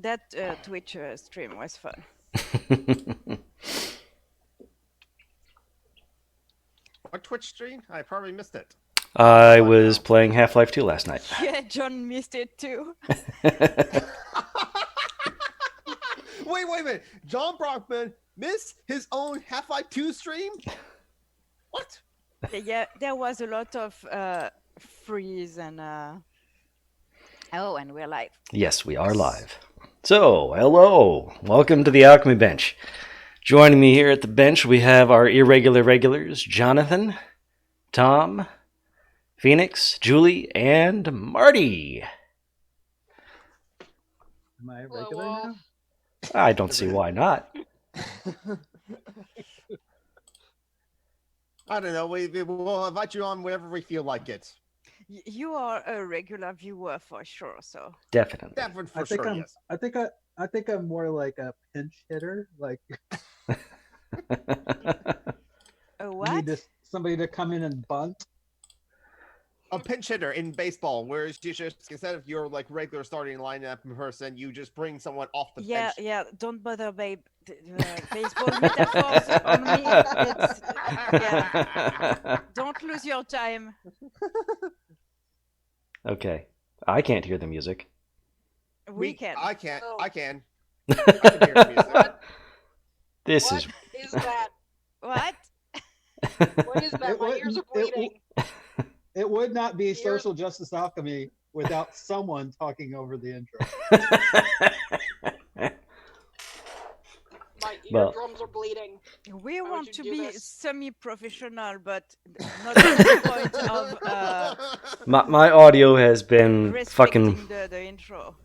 That Twitch stream was fun. What Twitch stream? I probably missed it. I was playing Half-Life 2 last night. Yeah, John missed it too. Wait a minute. John Brockman missed his own Half-Life 2 stream? What? Yeah, there was a lot of freeze and and we're live. Yes, we are live. So, hello. Welcome to the Alchemy Bench. Joining me here at the bench, we have our irregular regulars, Jonathan, Tom, Phoenix, Julie, and Marty. Am I regular now? I don't see why not. I don't know. We'll invite you on whenever we feel like it. You are a regular viewer for sure, so Definitely. Definitely for sure, yes. I think I'm more like a pinch hitter. Like a what? need somebody to come in and bunt. A pinch hitter in baseball, whereas you just, instead of your like regular starting lineup person, you just bring someone off the bench. Yeah, don't bother, babe. Baseball metaphors on me. Don't lose your time. Okay. I can't hear the music. We can. I can't. Oh. I can. I can hear the music. This What is that? What? What is that? My ears are bleeding. It would not be social justice alchemy without someone talking over the intro. My eardrums are bleeding. We Why would want you to do be this? semi-professional, but not to the point of my audio has been respecting fucking... the intro.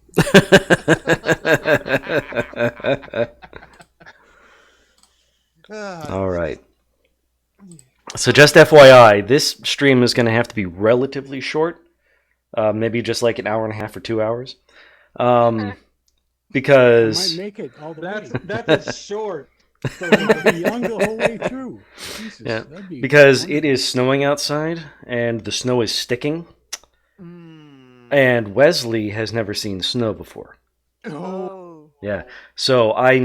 All right. So just FYI, this stream is going to have to be relatively short. Maybe just like an hour and a half or 2 hours. Because... might make it all the way. That's short. So it'll be young the whole way through. Jesus, Yeah, that'd be because wonderful. it is snowing outside, and the snow is sticking. And Wesley has never seen snow before. Oh. Yeah, so I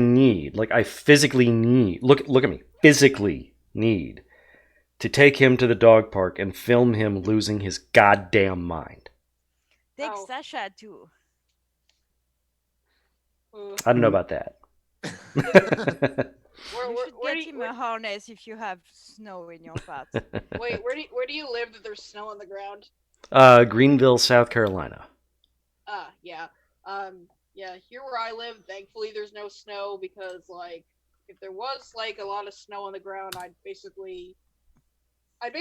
physically need, look at me, physically need to take him to the dog park and film him losing his goddamn mind. Take Oh. Sasha too. I don't know about that. You Where should do get him a harness if you have snow in your parts. wait, where do you live that there's snow on the ground? Greenville, South Carolina. Yeah. Yeah, here where I live, thankfully there's no snow because like if there was like a lot of snow on the ground, I'd basically have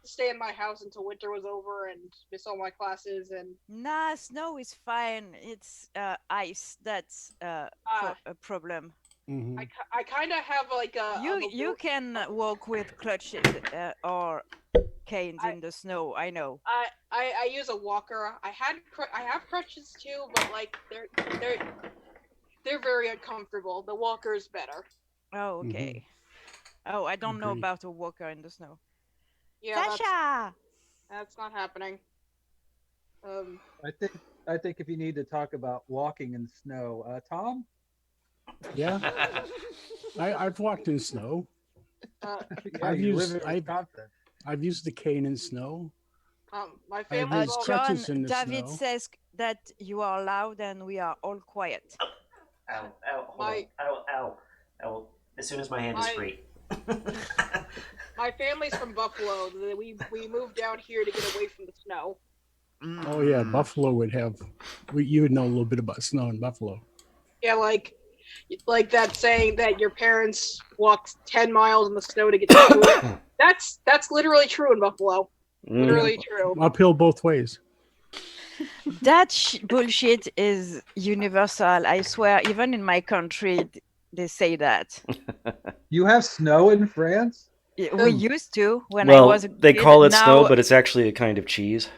to stay in my house until winter was over and miss all my classes and Nah, snow is fine. It's ice that's a problem. Mhm. I kind of have like a You can walk with clutches or canes in the snow. I know. I use a walker. I have crutches too, but like they're very uncomfortable. The walker's better. Oh, okay. Oh, I don't know Agree. about a walker in the snow. Yeah, Sasha! that's not happening. I think if you need to talk about walking in snow, Tom. Yeah, I've walked in snow. Yeah, I've you used- live in I've- Wisconsin. I've used the cane in snow. My I've family's used all John, crutches in the David snow. says that you are loud and we are all quiet. Ow, hold My- ow. As soon as my hand My- is free. My family's from Buffalo. We moved down here to get away from the snow. Oh yeah, Buffalo would have. You would know a little bit about snow in Buffalo. Yeah, like that saying that your parents walked 10 miles in the snow to get to school. That's literally true in Buffalo. Literally true. Uphill both ways. That bullshit is universal. I swear, even in my country, they say that. You have snow in France? We used to when I Well, was a they kid. call it Now, snow, but it's actually a kind of cheese.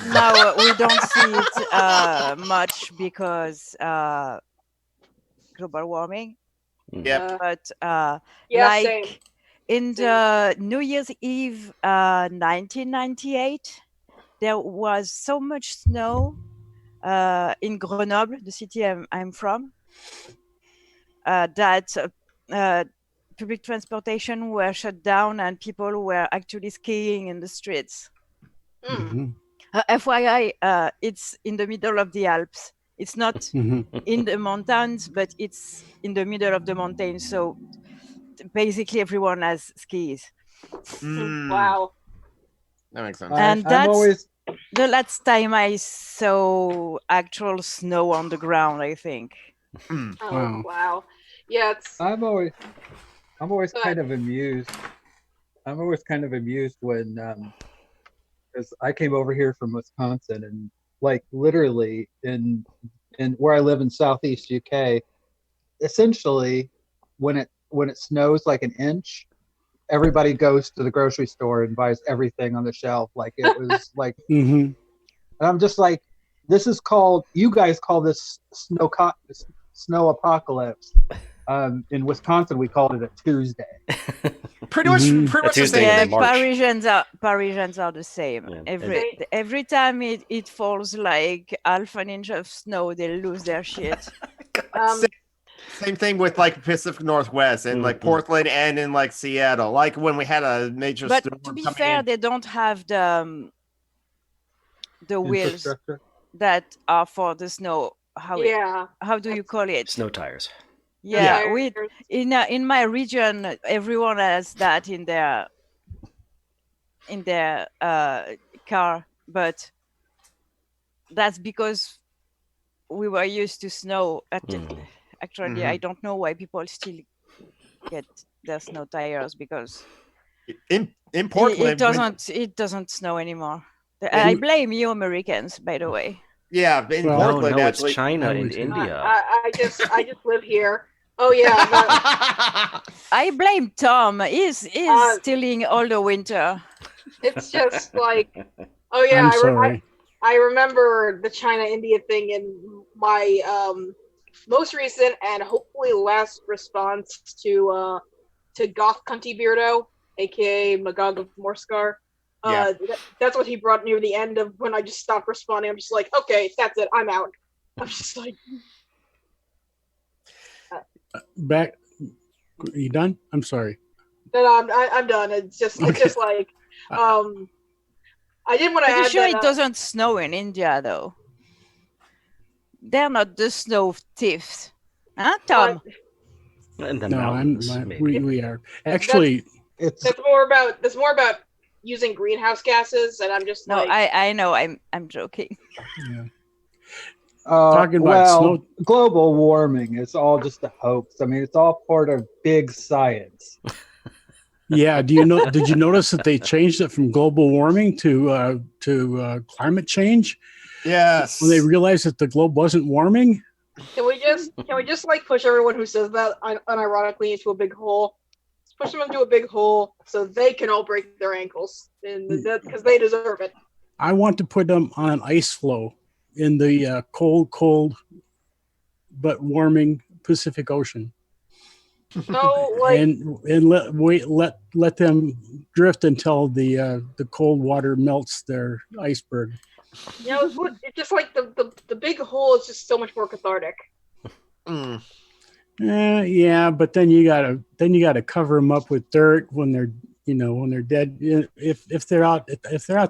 now we don't see it much because global warming. Yep. But Yeah, like same. in the New Year's Eve 1998, there was so much snow in Grenoble, the city I'm from, that public transportation were shut down and people were actually skiing in the streets. Mhm. FYI, it's in the middle of the Alps. It's not Mhm. in the mountains, but it's in the middle of the mountains. So basically, everyone has skis. Wow. That makes sense. And I'm that's always the last time I saw actual snow on the ground, I think. Oh Wow. wow. Yeah, it's I'm always Go kind ahead. of amused. I'm always kind of amused when because I came over here from Wisconsin and like literally in where I live in southeast UK, essentially when it snows like an inch, everybody goes to the grocery store and buys everything on the shelf. Like it was like, Mhm. and I'm just like, this is called. You guys call this snow apocalypse. In Wisconsin, we called it a Tuesday. Pretty much Mhm. the Tuesday same in Yeah, thing. March. Parisians are the same. Yeah, Every time it falls like half an inch of snow, they lose their shit. Um, Same thing with like Pacific Northwest and like Mhm. Portland and in like Seattle. Like when we had a major But storm to be coming fair, in. they don't have the wheels Infrastructure. that are for the snow. yeah. How do you call it? Snow tires. Yeah, Tires. in my region, everyone has that in their car, but that's because we were used to snow. Mhm. Actually, I don't know why people still get their snow tires because In it Portland, doesn't snow anymore. I blame you Americans, by the way. yeah, in Well, No, Portland no, it's actually. China I and would say- India. I just live here. Oh yeah. I blame Tom. He's Uh, stealing all the winter. It's just like, oh yeah, I'm sorry. I remember the China India thing in my most recent and hopefully last response to Goth Cunty Beardo, aka Magog of Morskar. Yeah. That's what he brought near the end of when I just stopped responding. I'm just like, okay, that's it, I'm out. I'm just like, Back. You done? I'm sorry. no, I'm done. It's just like, I did want to Pretty add sure that. it doesn't snow in India, though. They're not the snow thieves. Huh, Tom? In the No, mountains, maybe. we are actually. It's That's more about using greenhouse gases, and I'm just No, like, I know. I'm joking. Yeah. Talking about snow. global warming is all just a hoax. I mean, it's all part of big science. Yeah. Did you notice that they changed it from global warming to climate change Yes. when they realized that the globe wasn't warming? can we just like push everyone who says that unironically into a big hole? Just push them into a big hole so they can all break their ankles, because they deserve it. I want to put them on an ice floe in the cold, but warming Pacific Ocean, No, like, and let them drift until the cold water melts their iceberg. it's just like the big hole is just so much more cathartic. Mm. Yeah, but then you gotta cover them up with dirt when they're dead. If they're out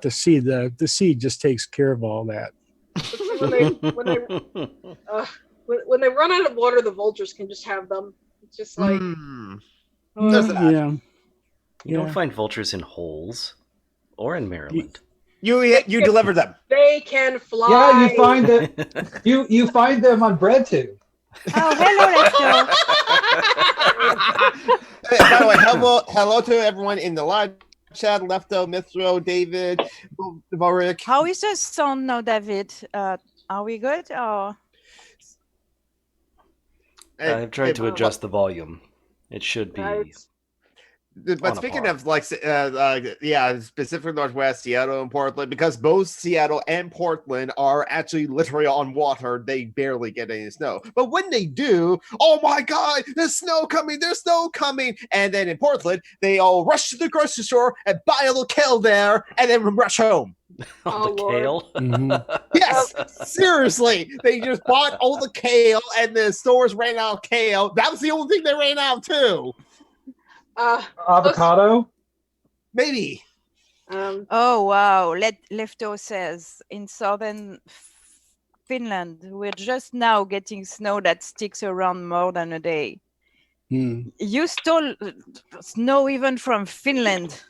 to sea, the sea just takes care of all that. When they run out of water, the vultures can just have them. It's just like, There's that. Yeah. You don't find vultures in holes or in Maryland. You deliver them. they can fly. Yeah, you find that you find them on bread tube. Oh, hello, Lefto. By the way, hello to everyone in the live chat. Lefto, Mithro, David, Vorik. How is the sound now, David? Are we good? Or I've tried to adjust the volume. It should be. But speaking of like, Pacific Northwest, Seattle and Portland, because both Seattle and Portland are actually literally on water, they barely get any snow. But when they do, oh my God, there's snow coming! There's snow coming! And then in Portland, they all rush to the grocery store and buy a little kale there, and then rush home. Oh, the Lord. kale. Mhm. Yes, seriously. They just bought all the kale and the stores ran out of kale. That was the only thing they ran out of too. Avocado. Maybe. Oh wow! Lefto says in southern Finland, we're just now getting snow that sticks around more than a day. Mm. You stole snow even from Finland.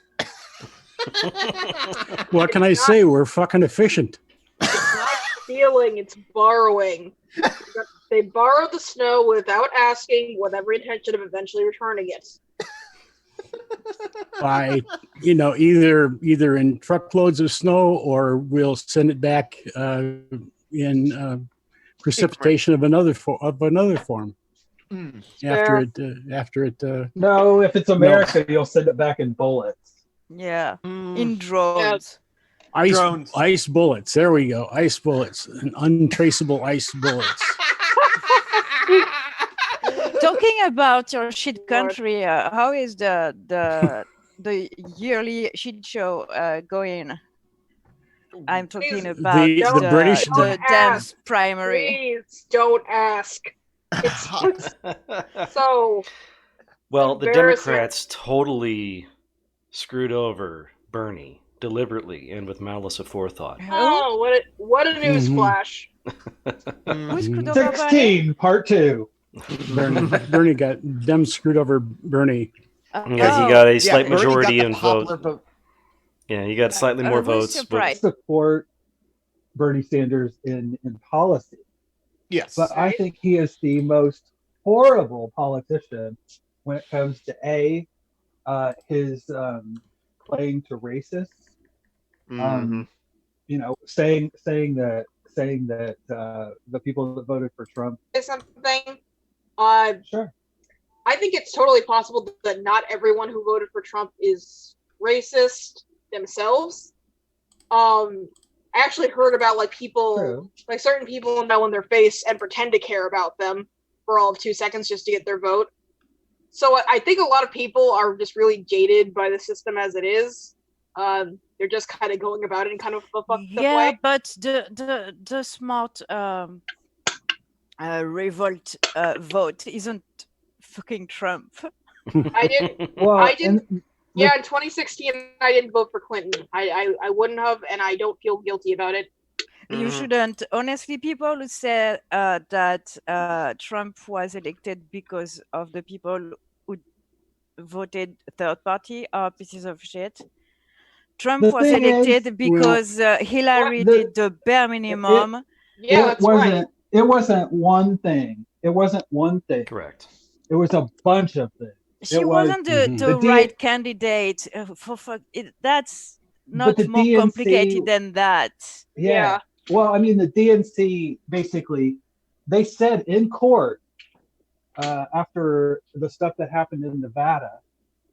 What can I say? We're fucking efficient. It's not stealing, it's borrowing. They borrowed the snow without asking, with every intention of eventually returning it. By either in truckloads of snow, or we'll send it back in precipitation of another form Mm. after Fair. it. No, if it's America, you'll send it back in bullets. Yeah, Mm. in drones. Drones. Ice bullets. There we go. Ice bullets. And untraceable ice bullets. Talking about your shit Lord. country, how is the yearly shit show going? I'm talking about The British the Devs primary. Please don't ask. It's so Well, the embarrassing. Democrats totally screwed over Bernie deliberately and with malice aforethought. Oh, what a news Mhm. flash. Who screwed Mhm. over Bernie? 16, part 2. Bernie got them screwed over. Bernie. Yeah, he got a Yeah, slight Bernie got majority the in popular votes. vote. Yeah, he got slightly more who's votes. But surprised? Support Bernie Sanders in policy. Yes. But I think he is the most horrible politician when it comes to his playing to racists. Mhm. Saying that the people that voted for Trump. Say something. Sure. I think it's totally possible that not everyone who voted for Trump is racist themselves. I actually heard about people, True. like certain people know in their face and pretend to care about them for all of 2 seconds just to get their vote. So I think a lot of people are just really jaded by the system as it is. They're just kind of going about it in kind of a fucked up way. But the smart revolt vote isn't fucking Trump. I didn't. Well, I didn't. and Yeah, in 2016, I didn't vote for Clinton. I wouldn't have, and I don't feel guilty about it. You Mhm. shouldn't. Honestly, people who say that Trump was elected because of the people who voted third party are pieces of shit. Trump the was thing elected is, because Hillary the- did the bare minimum. Yeah, that's right. It wasn't one thing. It wasn't one thing. correct. It was a bunch of things. She It was wasn't Mhm. the the right candidate. That's not the more DNC complicated than that. Yeah. Well, I mean, the DNC basically, they said in court after the stuff that happened in Nevada,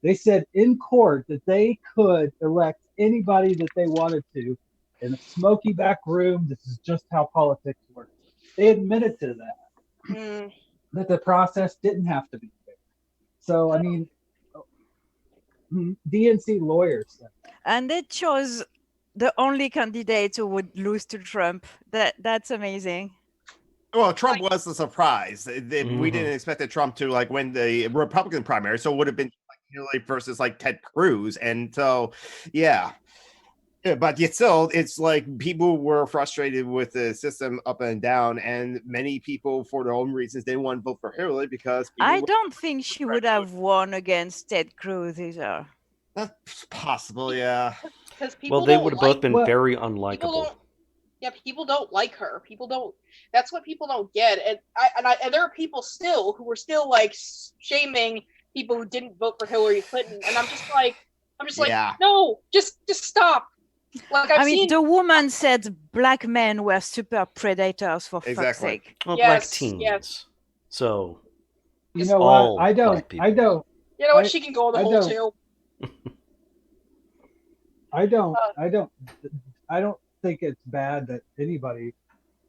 they said in court that they could elect anybody that they wanted to in a smoky back room. This is just how politics works. They admitted to that, that the process didn't have to be fair. So, I mean, DNC lawyers said that. And they chose the only candidate who would lose to Trump. That's amazing. Well, Trump was the surprise. We Mhm. didn't expect that Trump to win the Republican primary, so it would have been Hillary versus Ted Cruz, and so yeah, but yet still, it's people were frustrated with the system up and down, and many people, for their own reasons, didn't want to vote for Hillary because I don't think she would have won against Ted Cruz either. That's possible, yeah. Because people Well, they don't would have like, both been Well, very people unlikable. don't. Yeah, people don't like her. People don't. That's what people don't get. And there are people still who are still shaming people who didn't vote for Hillary Clinton. And I'm just Yeah. no, just stop. I mean, the woman said black men were super predators, for fuck's Exactly. sake. Well, Yes, black teens. yes. So You know all what? I black people. You know what? She can go in the I hole don't- too. I don't think it's bad that anybody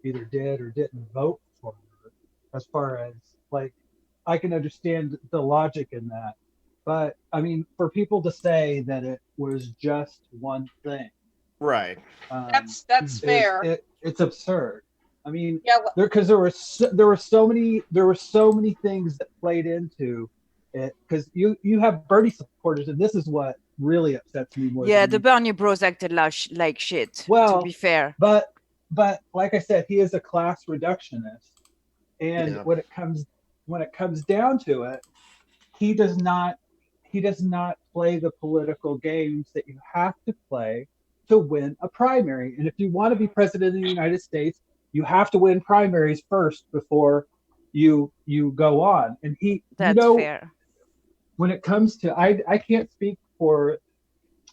either did or didn't vote for her. As far as I can understand the logic in that, but I mean, for people to say that it was just one thing, Right. That's fair. It's absurd. I mean, Yeah, because there were so many things that played into it. Because you have Bernie supporters, and this is what really upsets me more. Yeah, than the anything. Bernie Bros acted like shit. To Well, be fair, but like I said, he is a class reductionist, and Yeah. when it comes down to it, he does not play the political games that you have to play to win a primary. And if you want to be president of the United States, you have to win primaries first before you go on. And that's fair. when it comes to, I can't speak for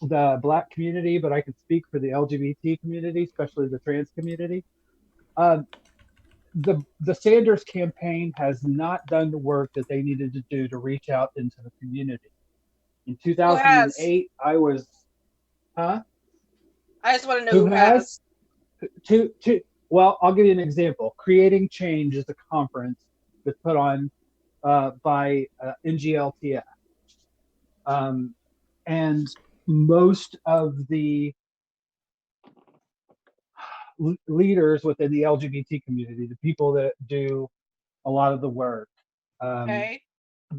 the Black community, but I can speak for the LGBT community, especially the trans community. Um, the Sanders campaign has not done the work that they needed to do to reach out into the community. In who has? 2008, I was, huh? I just want to know Who who has? Well, I'll give you an example. Creating Change is a conference that's put on by NGLTF. And most of the leaders within the LGBT community, the people that do a lot of the work, Okay.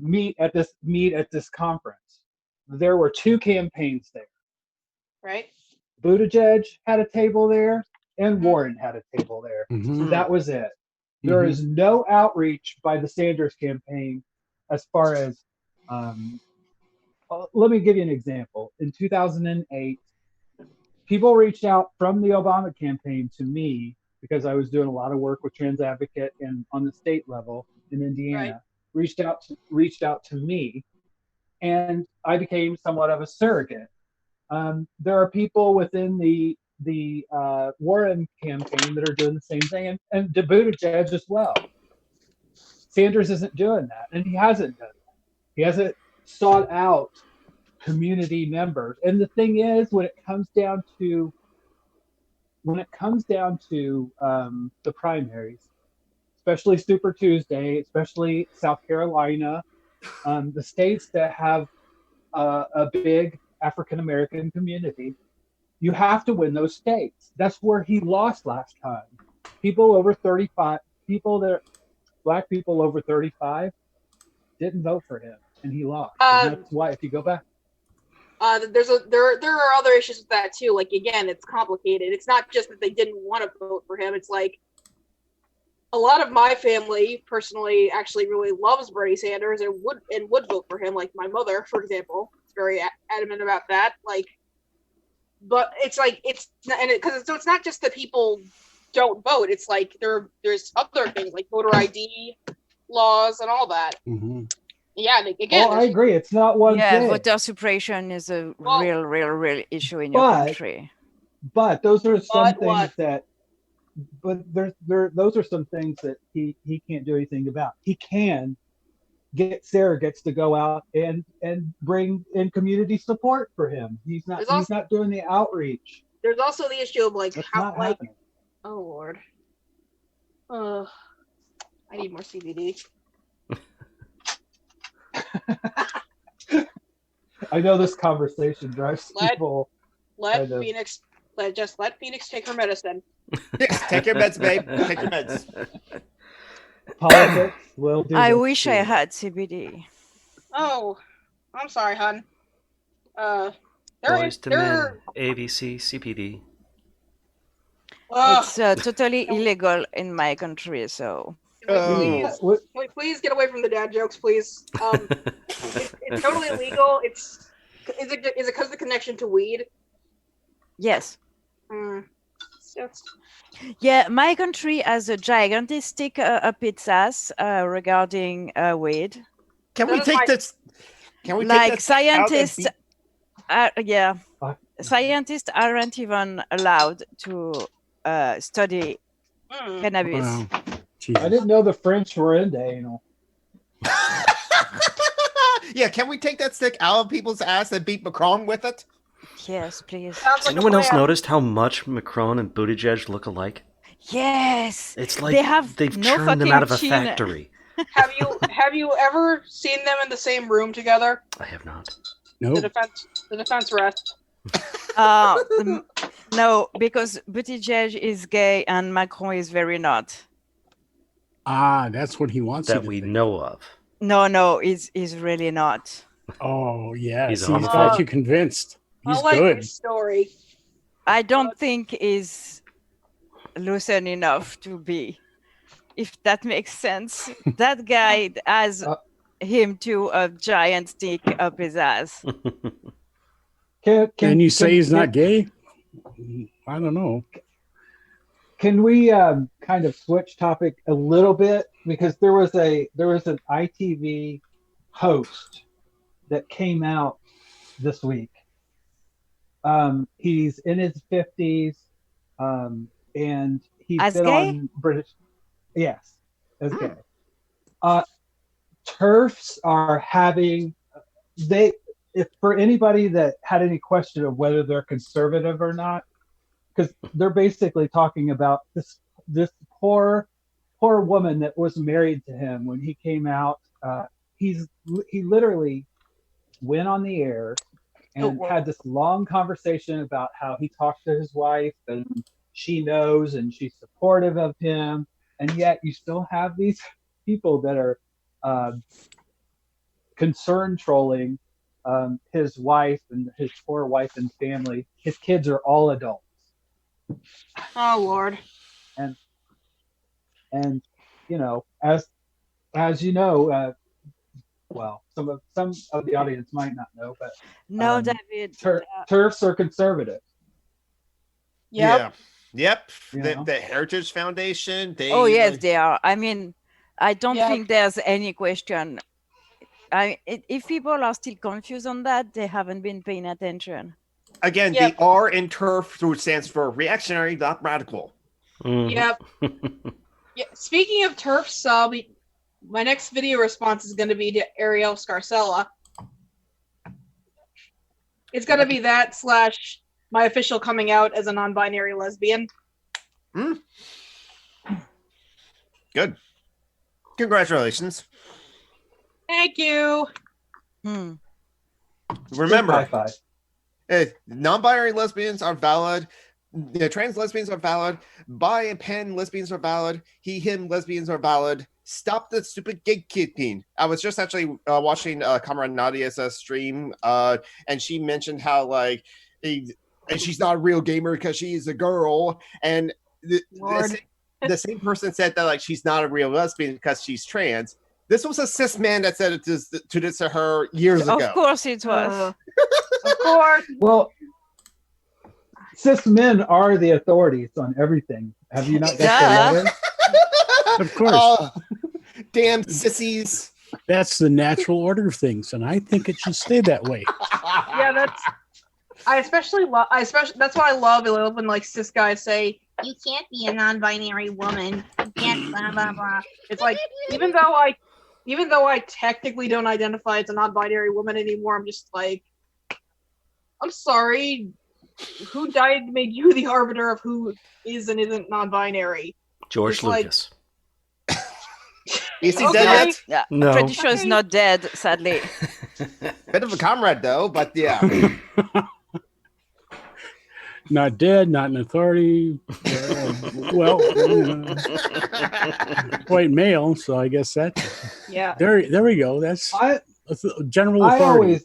meet at this conference. There were two campaigns there. Right. Buttigieg had a table there, and Warren had a table there. Mhm. That was it. There is no outreach by the Sanders campaign as far as. Let me give you an example. In 2008, people reached out from the Obama campaign to me because I was doing a lot of work with Trans Advocate and on the state level in Indiana. Right. Reached out to me, and I became somewhat of a surrogate. There are people within the Warren campaign that are doing the same thing, and Buttigieg as well. Sanders isn't doing that, and he hasn't done that. He hasn't sought out community members. And the thing is, when it comes down to the primaries, especially Super Tuesday, especially South Carolina, the states that have a big African American community, you have to win those states. That's where he lost last time. People over 35, black people over 35 didn't vote for him, and he lost. And that's why, if you go back, there are other issues with that too. Like, again, it's complicated. It's not just that they didn't want to vote for him. It's like a lot of my family personally actually really loves Bernie Sanders and would vote for him. Like my mother, for example, is very adamant about that. Like, but it's like so it's not just that people don't vote. It's like there's other things like voter ID laws and all that. Mm-hmm. Yeah, again, I agree. It's not one thing. Voter suppression is a real issue in your country. But those are some things that. But those are some things that he can't do anything about. He can get surrogates to go out and bring in community support for him. He's not doing the outreach. There's also the issue of like That's how not like happening. Oh Lord. I need more CBD. I know this conversation drives people. Let Phoenix take her medicine. Yes, take your meds, babe. Take your meds. Politics will do. I wish I had CBD. Oh, I'm sorry, hon. Boys to Men, ABC, CPD. It's totally illegal in my country, so. Can we please get away from the dad jokes, please? It's totally illegal. Is it because of the connection to weed? Yes. Yeah, my country has a gigantic up its ass regarding weed. Can we take this? Can we like take this scientists? Scientists aren't even allowed to study cannabis. Wow. I didn't know the French were into anal. Yeah, can we take that stick out of people's ass and beat Macron with it? Yes, please. Has anyone else noticed how much Macron and Buttigieg look alike? Yes. It's like they've no churned them out of a chin. factory. Have you ever seen them in the same room together? I have not. No. The defense rest. No, because Buttigieg is gay and Macron is very not. Ah, that's what he wants you That to we think. know of. No, he's really not. Oh, yes. He's a He's got homophobe. you convinced. I He's like good. this story. I don't think he's loosened enough to be, if that makes sense. That guy has Uh, him to a giant stick up his ass. And you say he's not gay? I don't know. Can we kind of switch topic a little bit, because there was an ITV host that came out this week. He's in his 50s, and he's As been gay? on British. Yes, as gay. TERFs are having if for anybody that had any question of whether they're conservative or not, because they're basically talking about this poor woman that was married to him when he came out. He literally went on the air and had this long conversation about how he talked to his wife and she knows and she's supportive of him, and yet you still have these people that are concern trolling his wife and his poor wife and family. His kids are all adults. Oh Lord. And you know, as you know, well, some of the audience might not know, but No, David. TERFs are conservative. Yep. Yep. You The, know? the Heritage Foundation. They Oh yes, they are. I mean, I don't Yep. think there's any question. If people are still confused on that, they haven't been paying attention. Again, Yep. they are in TERF, which stands for reactionary, not radical. Mhm. Yep. Yeah. Speaking of TERFs, my next video response is going to be to Ariel Scarcella. It's going to be that / my official coming out as a non-binary lesbian. Good. Congratulations. Thank you. Remember, High five. non-binary lesbians are valid. Trans lesbians are valid. Bi and pan lesbians are valid. He, him lesbians are valid. Stop the stupid gatekeeping. I was just actually watching Comrade Nadia's stream, and she mentioned how and she's not a real gamer because she is a girl, and the same person said that she's not a real lesbian because she's trans. This was a cis man that said it to her years ago. Of course it was. Of course. Well, cis men are the authorities on everything. Have you not got the letter? Of course. Oh, damn sissies. That's the natural order of things, and I think it should stay that way. Yeah, I especially love. That's what I love when cis guys say you can't be a non-binary woman. You can't blah blah blah. It's like even though I technically don't identify as a non-binary woman anymore, I'm just like, I'm sorry. Who died made you the arbiter of who is and isn't non-binary? George It's like- Lucas. Is he Okay. dead yet? Yeah, No. pretty sure he's not dead, sadly. Bit of a comrade though, but yeah. Not dead, not an authority. Well, white male, so I guess that Yeah. there we go. That's I general I authority.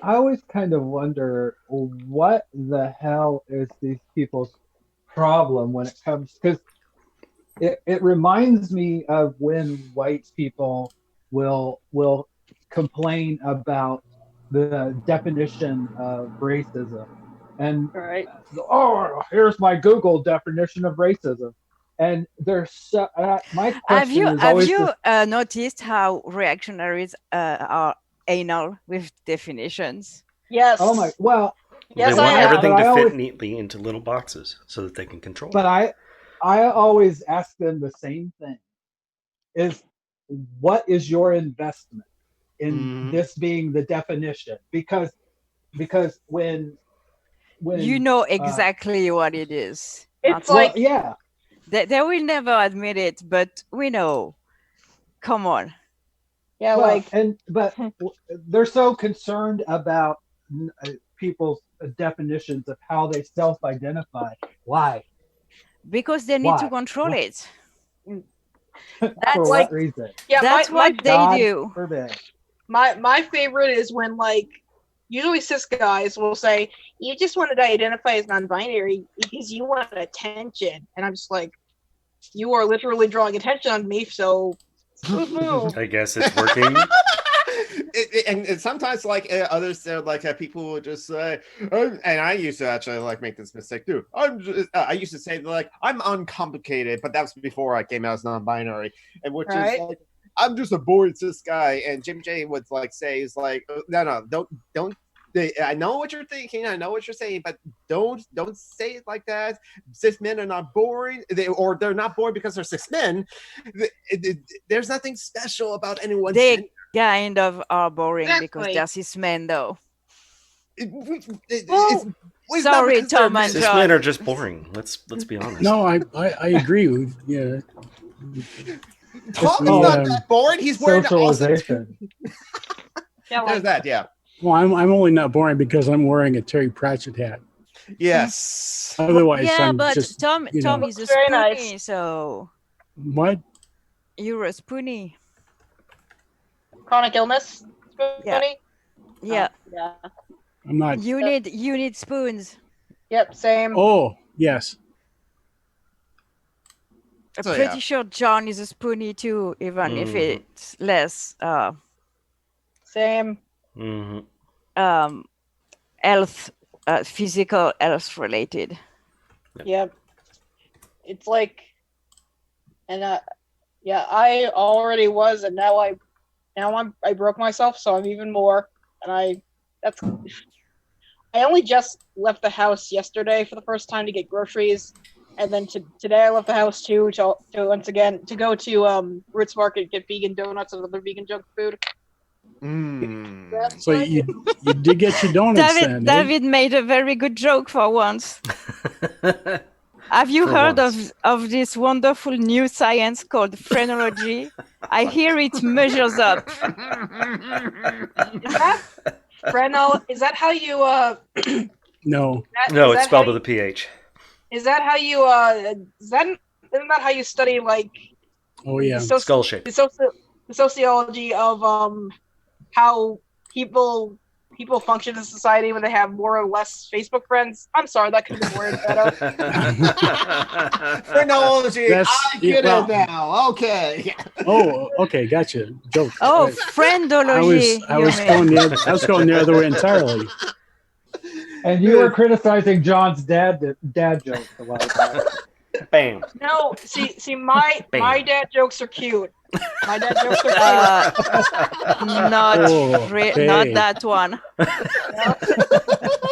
always kind of wonder what the hell is these people's problem when it comes, because it reminds me of when white people will complain about the definition of racism, and Right. oh, here's my Google definition of racism, and there's so my question is Have always you this, noticed how reactionaries are anal with definitions? Yes. oh my, well, Yes, They want I have. everything But to I fit always- neatly into little boxes so that they can control. but I always ask them the same thing: is what is your investment in this being the definition? Because when You know exactly what it is. It's well, like yeah, They will never admit it, but we know. Come on. yeah, well, like but they're so concerned about people's definitions of how they self-identify. Why? Because they need to Why? control Why? it. For That's what reason? Yeah, that's what they God do. forbid. my favorite is when like usually cis guys will say, "You just wanted to identify as non-binary because you want attention," and I'm just like, "You are literally drawing attention on me, so woohoo." I guess it's working. And sometimes like others like people will just say, and I used to actually like make this mistake too. I used to say like I'm uncomplicated, but that was before I came out as non-binary, and which is like I'm just a boring cis guy. And Jim J would like say is like no don't. I know what you're thinking. I know what you're saying, but don't say it like that. Cis men are not boring, or they're not boring because they're cis men. There's nothing special about anyone's gender. They kind of are boring because Exactly. they're cis men, though. It's not Sorry, because they're Tom men. and Cis John. men are just boring. Let's be honest. No, I agree with yeah. Tom's the, not that boring. He's wearing awesome. Socialization. Yeah, There's like that, yeah. Well, I'm only not boring because I'm wearing a Terry Pratchett hat. Yes. Otherwise, Yeah, I'm but just Tom you know. is a Very spoonie, nice. so What? you're a spoonie. chronic illness. Yeah. Funny? Yeah, Yeah. I'm not. you need spoons. Yep. Same. Oh, yes. I'm So, pretty yeah. sure John is a spoonie too, even if it's less Same. health, physical health related. Yep. It's like, and yeah, I already was, and now I broke myself, so I'm even more, and I only just left the house yesterday for the first time to get groceries, and then today I left the house too to once again to go to Roots Market, get vegan donuts and other vegan junk food. Mm. So you did get your donuts then. David made a very good joke for once. Have you For heard once. of this wonderful new science called phrenology? I hear it measures up. Is that Fresnel? Is that how you No. No, it's spelled with a PH. Is that how you isn't that how you study like Oh yeah. Skull shape. the sociology of how people function in society when they have more or less Facebook friends? I'm sorry, that could have been worded better. Phrenology. That's- I get well- it now. Okay. Oh, okay, gotcha. Joke. Oh, I friendology. was going the other way entirely. And you were criticizing John's dad jokes a while back. Bam. No, see, my dad jokes are cute. My dad jokes are cute. Not that one.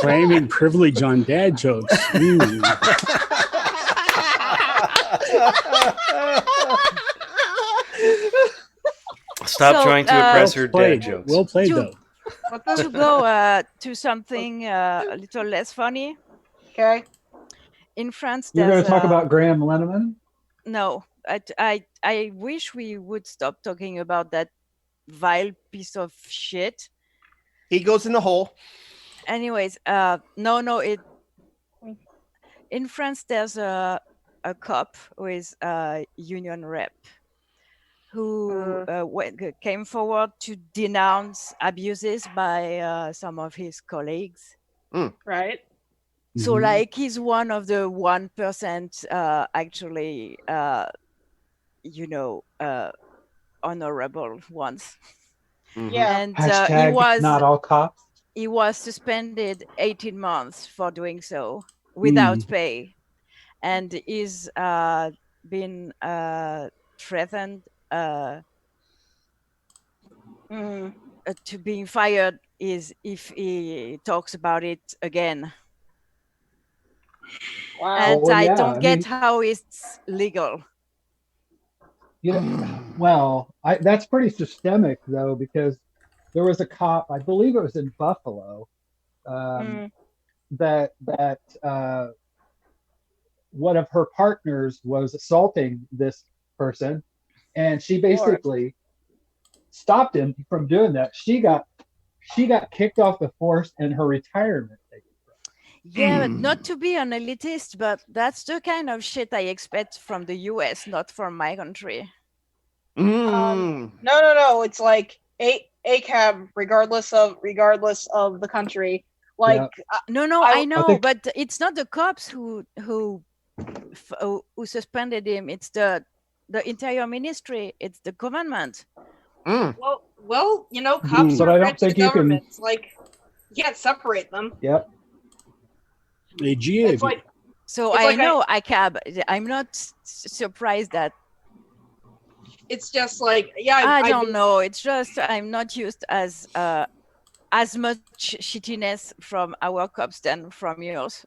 Claiming privilege on dad jokes. Ooh. Stop trying to impress her dad jokes. Well played, though. To go to something a little less funny. Okay. In France, You're going there's to talk about Graham Lineman? no. I wish we would stop talking about that vile piece of shit. He goes in the hole. Anyways, no. In France, there's a cop who is a union rep who came forward to denounce abuses by some of his colleagues. Right. So, like, he's one of the 1% actually, honorable ones. Yeah. And Hashtag not all cops. he was suspended 18 months for doing so without pay, and is been threatened to being fired is if he talks about it again. Wow. And Well, I yeah, don't I get mean- how it's legal. Well, that's pretty systemic though, because there was a cop, I believe it was in Buffalo, that one of her partners was assaulting this person, and she basically stopped him from doing that. She got kicked off the force and her retirement taken from Yeah, but not to be an elitist, but that's the kind of shit I expect from the US, not from my country. No. It's like ACAB, regardless of the country. Like, No, I I know, think- but it's not the cops who suspended him. It's the interior ministry. It's the government. well, you know, cops But are I don't branch of the think you can- government. It's like, you can't separate them. Yep. A GA. It's like, So It's I like know ICAB. I'm not surprised that it's just like, yeah, I don't know. It's just I'm not used as much shittiness from our cops than from yours.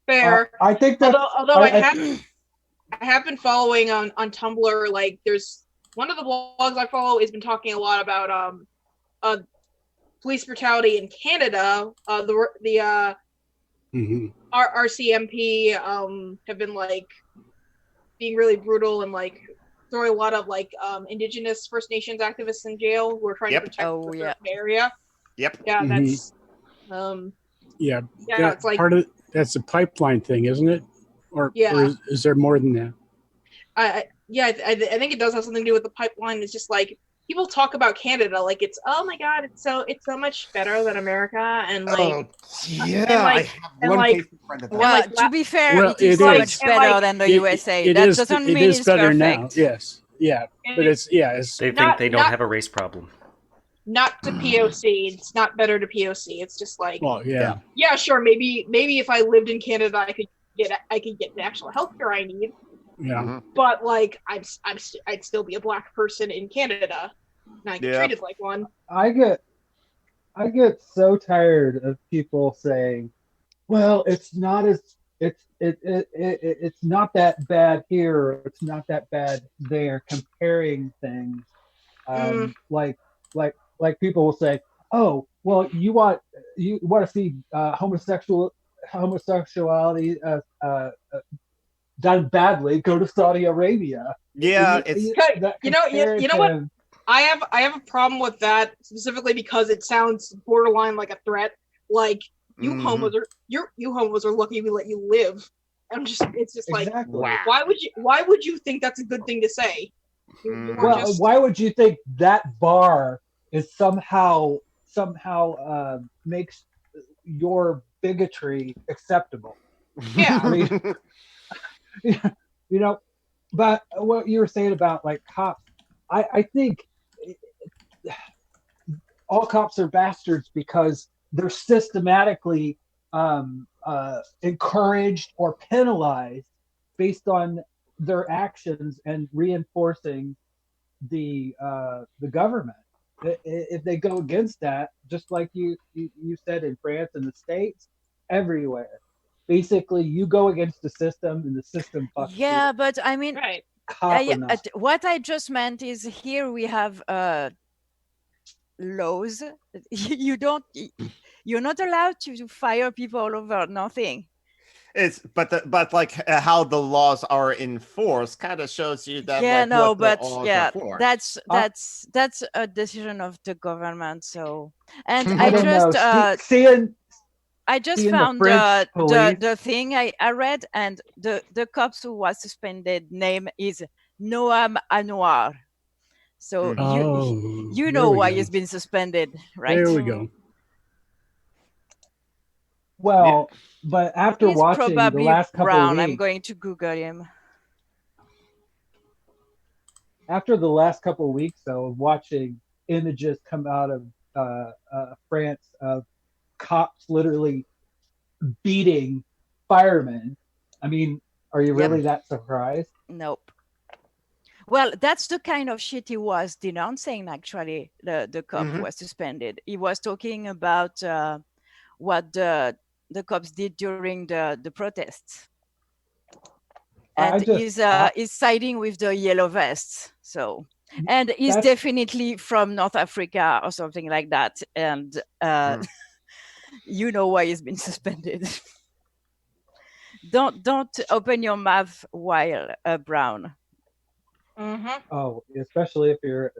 fair. I think that Although I have been following on Tumblr. Like, there's one of the blogs I follow has been talking a lot about police brutality in Canada. The RCMP have been like being really brutal and like throwing a lot of like Indigenous First Nations activists in jail who are trying to protect the certain area. Yep. Yeah, that's Yeah, yeah, it's like part of that's a pipeline thing, isn't it? Or is there more than that? I think it does have something to do with the pipeline. It's just like people talk about Canada like it's, oh my god, it's so much better than America, and like I have one Facebook friend that Well, like, to be fair, Well, it is it so is. much better than the USA. It That is. doesn't It mean is it's better perfect. now. Yes. Yeah. But it's They think they don't have a race problem. Not to POC. It's not better to POC. It's just like, well, yeah. yeah, sure. Maybe if I lived in Canada, I could get the actual healthcare I need. Yeah. But like, I'd still be a black person in Canada, and I get treated like one. I get so tired of people saying, "Well, it's not that bad here, or it's not that bad there," comparing things. Like people will say, "Oh, well, you want to see homosexuality done badly? Go to Saudi Arabia." Yeah, you know what? I have a problem with that, specifically because it sounds borderline like a threat. Like, you homos are lucky we let you live. It's just like, Exactly. why would you think that's a good thing to say? Why would you think that bar is somehow makes your bigotry acceptable? Yeah. I mean, you know, but what you were saying about like cops, I think all cops are bastards because they're systematically encouraged or penalized based on their actions and reinforcing the government. If they go against that, just like you said in France and the States, everywhere, basically you go against the system and the system fucks you. Yeah, but I mean, Right. what I just meant is here we have laws. You're not allowed to fire people over nothing. But like how the laws are enforced kind of shows you that that's a decision of the government. So, and I just seeing found the thing I read, and the cops who was suspended name is Noam Anwar. So you know why he's been suspended, right? There we go. Well, but after He's watching the probably last couple brown. of weeks, I'm going to Google him. After the last couple of weeks, though, of watching images come out of France of cops literally beating firemen, I mean, are you really that surprised? Nope. Well, that's the kind of shit he was denouncing, actually. The cop was suspended. He was talking about what the cops did during the protests. And he's siding with the yellow vests. So, and he's definitely from North Africa or something like that. And you know why he's been suspended. Don't open your mouth while brown. Oh, especially if you're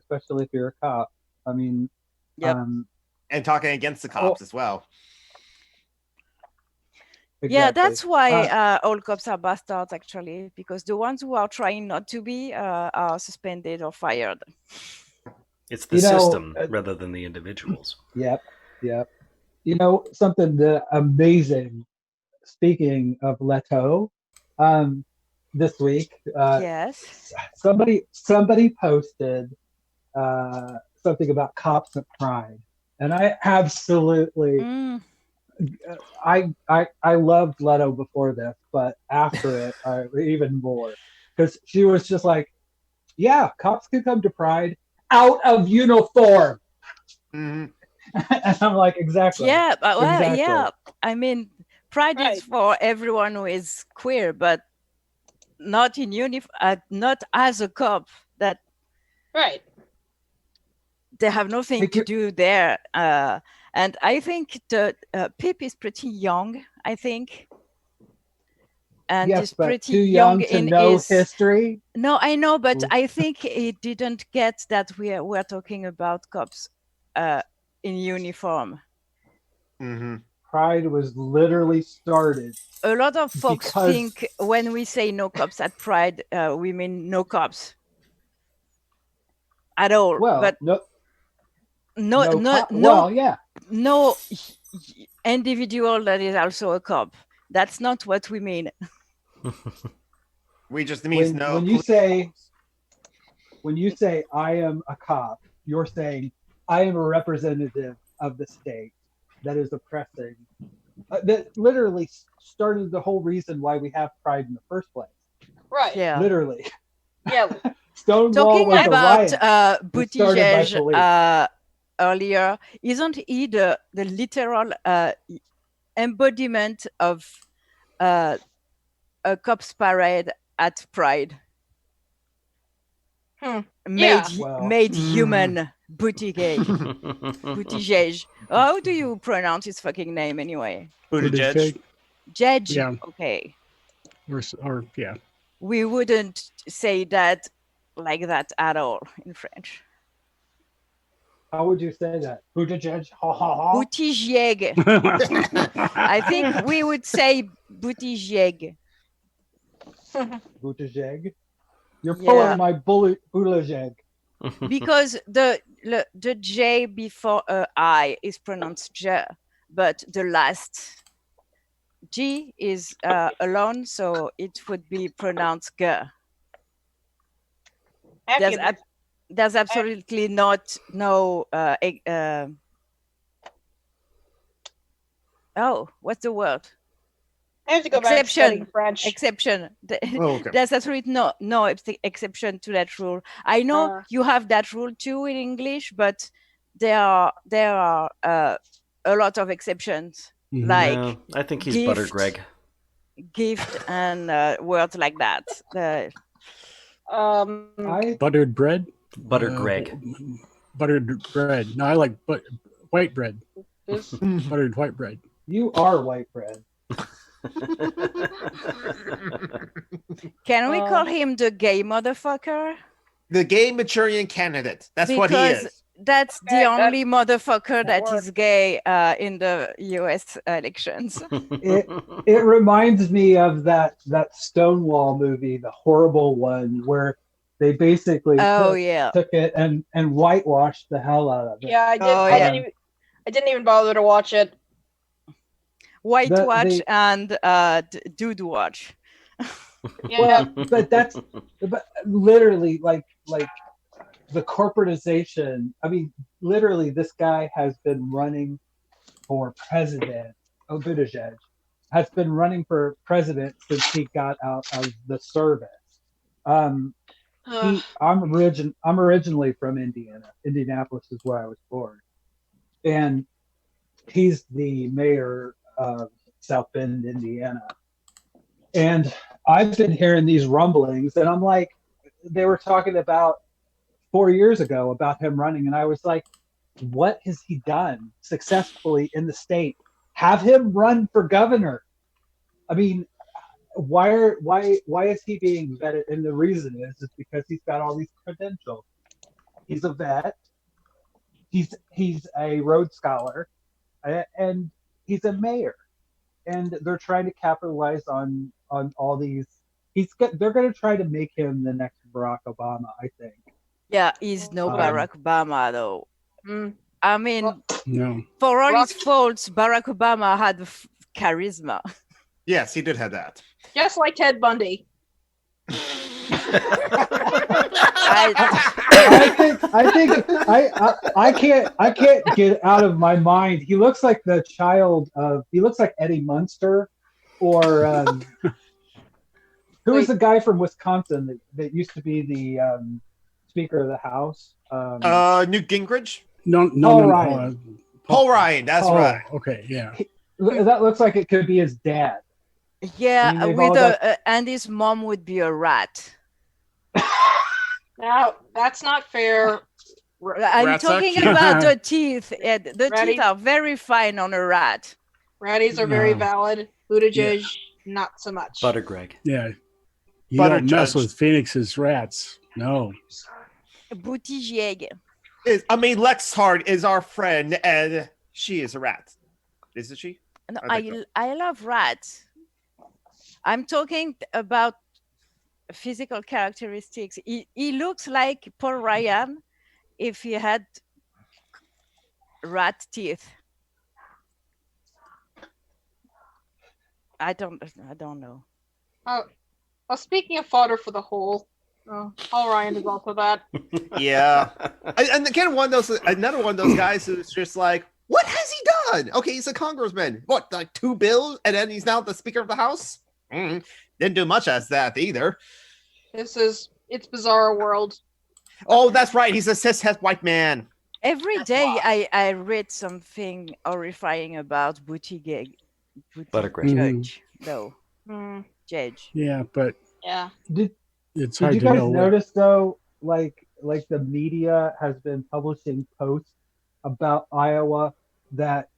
a cop. I mean, and talking against the cops as well. Yeah, Exactly. that's why all cops are bastards, actually, because the ones who are trying not to be are suspended or fired. It's the system rather than the individuals. Yep. Something that amazing. Speaking of Leto, this week, Yes. somebody posted something about cops at Pride, and I absolutely Mm. I loved Leto before this, but after it, I even more because she was just like, "Yeah, cops can come to Pride out of uniform," Mhm. and I'm like, "Exactly, Yeah, well, exactly." yeah. I mean, Pride is Right. for everyone who is queer, but not in not as a cop. That Right. they have nothing Take to your- do there. And I think the Pip is pretty young. I think, and Yes, is but pretty too young young to in know his. history. No, I know, but Ooh. I think he didn't get that we're talking about cops in uniform. Mhm. Pride was literally started A lot of folks because think when we say no cops at Pride, we mean no cops at all. well, But no, no, no, no, well, yeah, no individual that is also a cop. That's not what we mean. We just means no when you say I am a cop, you're saying I am a representative of the state that is oppressing, that literally started the whole reason why we have Pride in the first place. Right. Yeah. Literally, Yeah. Stonewall Talking was a about riot was started by Buttigieg police. earlier, isn't he the literal embodiment of a cops parade at Pride? Yeah. Well, Made human Buttigieg. Buttigieg. How do you pronounce his fucking name anyway? Buttigieg. Judge. Yeah. Okay. Or yeah. We wouldn't say that like that at all in French. how would you say that? Buttigieg, ha ha ha. Buttigieg. I think we would say Buttigieg. Buttigieg. You're Yeah. pulling my Buttigieg. Because the J before I is pronounced J, but the last G is alone, so it would be pronounced G. There's there's absolutely no oh, what's the word? I have to go back to studying French. Exception. Oh, okay. There's absolutely no exception to that rule. I know you have that rule too in English, but there are a lot of exceptions, like No, I think he's gift, Butter Greg. gift, and words like that. Buttered bread. Butter Greg. Buttered bread. No, I like white bread. Buttered white bread. You are white bread. Can we call him the gay motherfucker? The gay Manchurian candidate. That's what he is. That's the only motherfucker that works. is gay in the US elections. It reminds me of that Stonewall movie, the horrible one, where they basically took it and whitewashed the hell out of it. Yeah, I did. I didn't even bother to watch it. Whitewash and dude watch. Yeah. Well, but literally like the corporatization. I mean, literally, this guy has been running for president. Buttigieg has been running for president since he got out of the service. I'm originally from Indiana. Indianapolis is where I was born, and he's the mayor of South Bend, Indiana. And I've been hearing these rumblings, and I'm like, they were talking about 4 years ago about him running, and I was like, what has he done successfully in the state? Have him run for governor. I mean, why is he being vetted? And the reason is because he's got all these credentials. He's a vet. He's a Rhodes Scholar, and he's a mayor. and they're trying to capitalize on all these. They're going to try to make him the next Barack Obama, I think. Yeah, he's no Barack Obama though. Mm. I mean, Well, No. for all his faults, Barack Obama had charisma. Yes, he did have that. just like Ted Bundy. I can't get out of my mind. He looks like the child of. He looks like Eddie Munster, or who was the guy from Wisconsin that used to be the Speaker of the House? Newt Gingrich. No, Paul Ryan. Paul Ryan. That's right. Okay, yeah. That looks like it could be his dad. Yeah, I mean, and his mom would be a rat. Now that's not fair. I'm Rats talking are cute. about the teeth. The Ratty. teeth are very fine on a rat. Ratties are very No. valid. Buttigieg, not so much. Butter Greg. Yeah. You Butter don't mess judge. with Phoenix's rats. No. Buttigieg. Lex Hart is our friend, and she is a rat. Isn't she? No, I think I love rats. I'm talking about physical characteristics. He looks like Paul Ryan if he had rat teeth. I don't know. Well, speaking of fodder for the hole, Paul Ryan is also that. Yeah. And again, another one of those guys who's just like, what has he done? Okay, he's a congressman. What, like 2 bills? And then he's now the Speaker of the House? Didn't do much as that either. It's bizarre world. Oh, that's right. He's a cishet white man. Every day I read something horrifying about Buttigieg. Butter Greg. Judge, though. Judge. Yeah, but Yeah. it's Did hard you to guys know. notice though, like the media has been publishing posts about Iowa that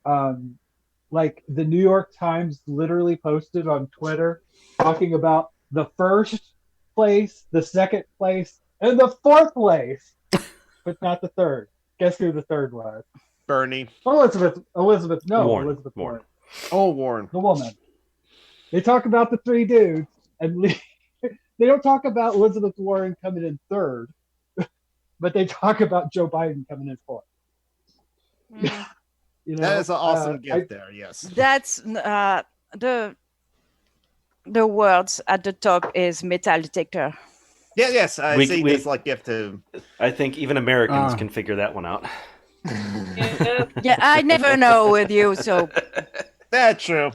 like the New York Times literally posted on Twitter talking about the first place, the second place, and the fourth place, but not the third. Guess who the third was? Bernie. Elizabeth, no, Warren. Elizabeth Warren. Oh, Warren. The woman. They talk about the 3 dudes, and they don't talk about Elizabeth Warren coming in third, but they talk about Joe Biden coming in fourth. You know, That is an awesome gift there, yes. That's the words at the top is metal detector. Yeah, yes. I We- see we- this like gift to. I think even Americans can figure that one out. Yeah, I never know with you, so That's true.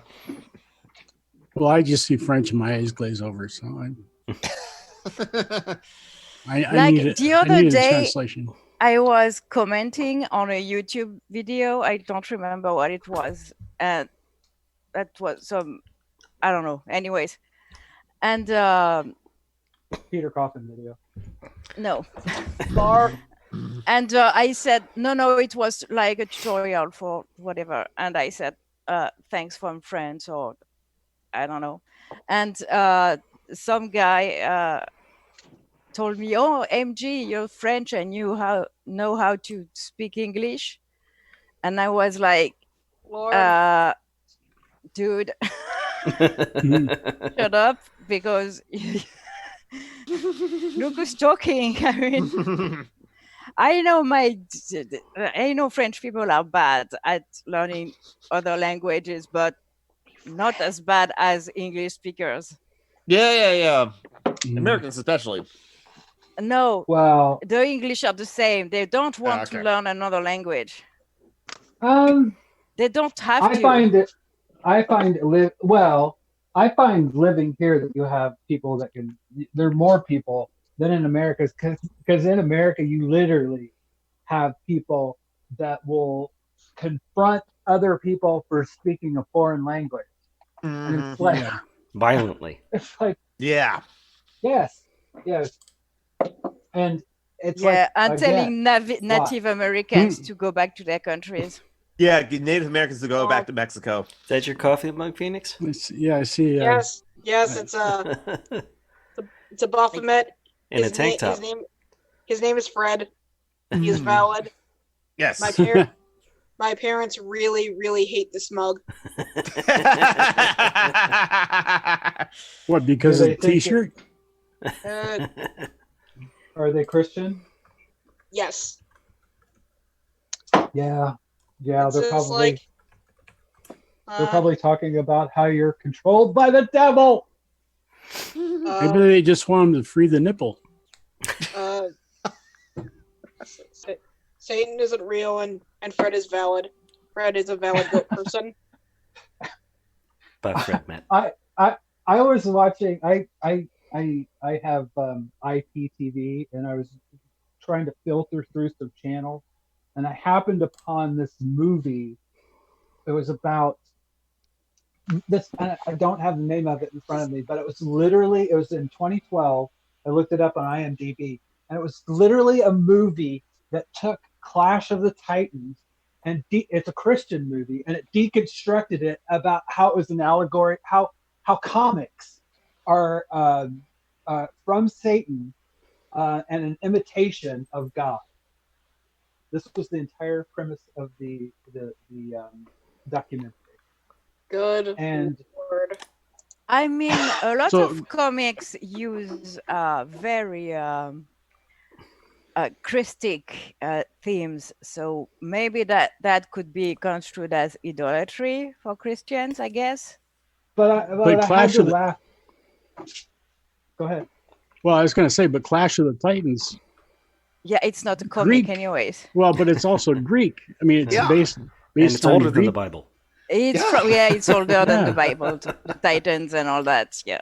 Well, I just see French and my eyes glaze over, so I Like need the I other need a day- translation. I was commenting on a YouTube video. I don't remember what it was, and that was some, I don't know. Anyways, and Peter Coffin video. no, Bar. and I said no, it was like a tutorial for whatever, and I said thanks from friends or I don't know, and some guy told me, "Oh, MG, you're French and you know how to speak English," and I was like, Lord. "Dude, shut up!" Because look who's talking. I mean, I know French people are bad at learning other languages, but not as bad as English speakers. Yeah. Americans especially. No, Well, the English are the same. They don't want to Okay. learn another language. I They don't have to. I find living here that you have people that can. There are more people than in America, because in America you literally have people that will confront other people for speaking a foreign language. And it's like, Yeah. Violently. it's like, Yeah. yes, and it's Yeah, like, and again, telling Native Americans to go back to their countries. Yeah, get Native Americans to go back to Mexico. Is that your coffee mug, Phoenix? Yeah, I see. Yes, it's a Baphomet. In a tank top. His name is Fred. He is valid. Yes. My parents My parents really, really hate this mug. What, because Do of they the think T-shirt? Are they Christian? Yes. Yeah. It's They're just probably like, talking about how you're controlled by the devil. Maybe they just want them to free the nipple. Satan isn't real, and Fred is valid. Fred is a valid goat person. By Fred, Matt. I was watching. I have IPTV, and I was trying to filter through some channels, and I happened upon this movie. It was about this. I don't have the name of it in front of me, but it was in 2012. I looked it up on IMDb, and it was literally a movie that took Clash of the Titans, and it's a Christian movie, and it deconstructed it about how it was an allegory, how comics are from Satan and an imitation of God. This was the entire premise of the documentary. Good And Lord. I mean, a lot So- of comics use very Christic themes, so maybe that could be construed as idolatry for Christians, I guess. but I had Clash to of the- laugh. Go ahead. Well, I was going to say, but Clash of the Titans. Yeah, it's not a comic, Greek. anyways. Well, but it's also Greek. I mean, it's Yeah. based And it's on older than the Greek. Bible. It's Yeah. it's older than the Yeah. Bible, the Titans and all that. Yeah.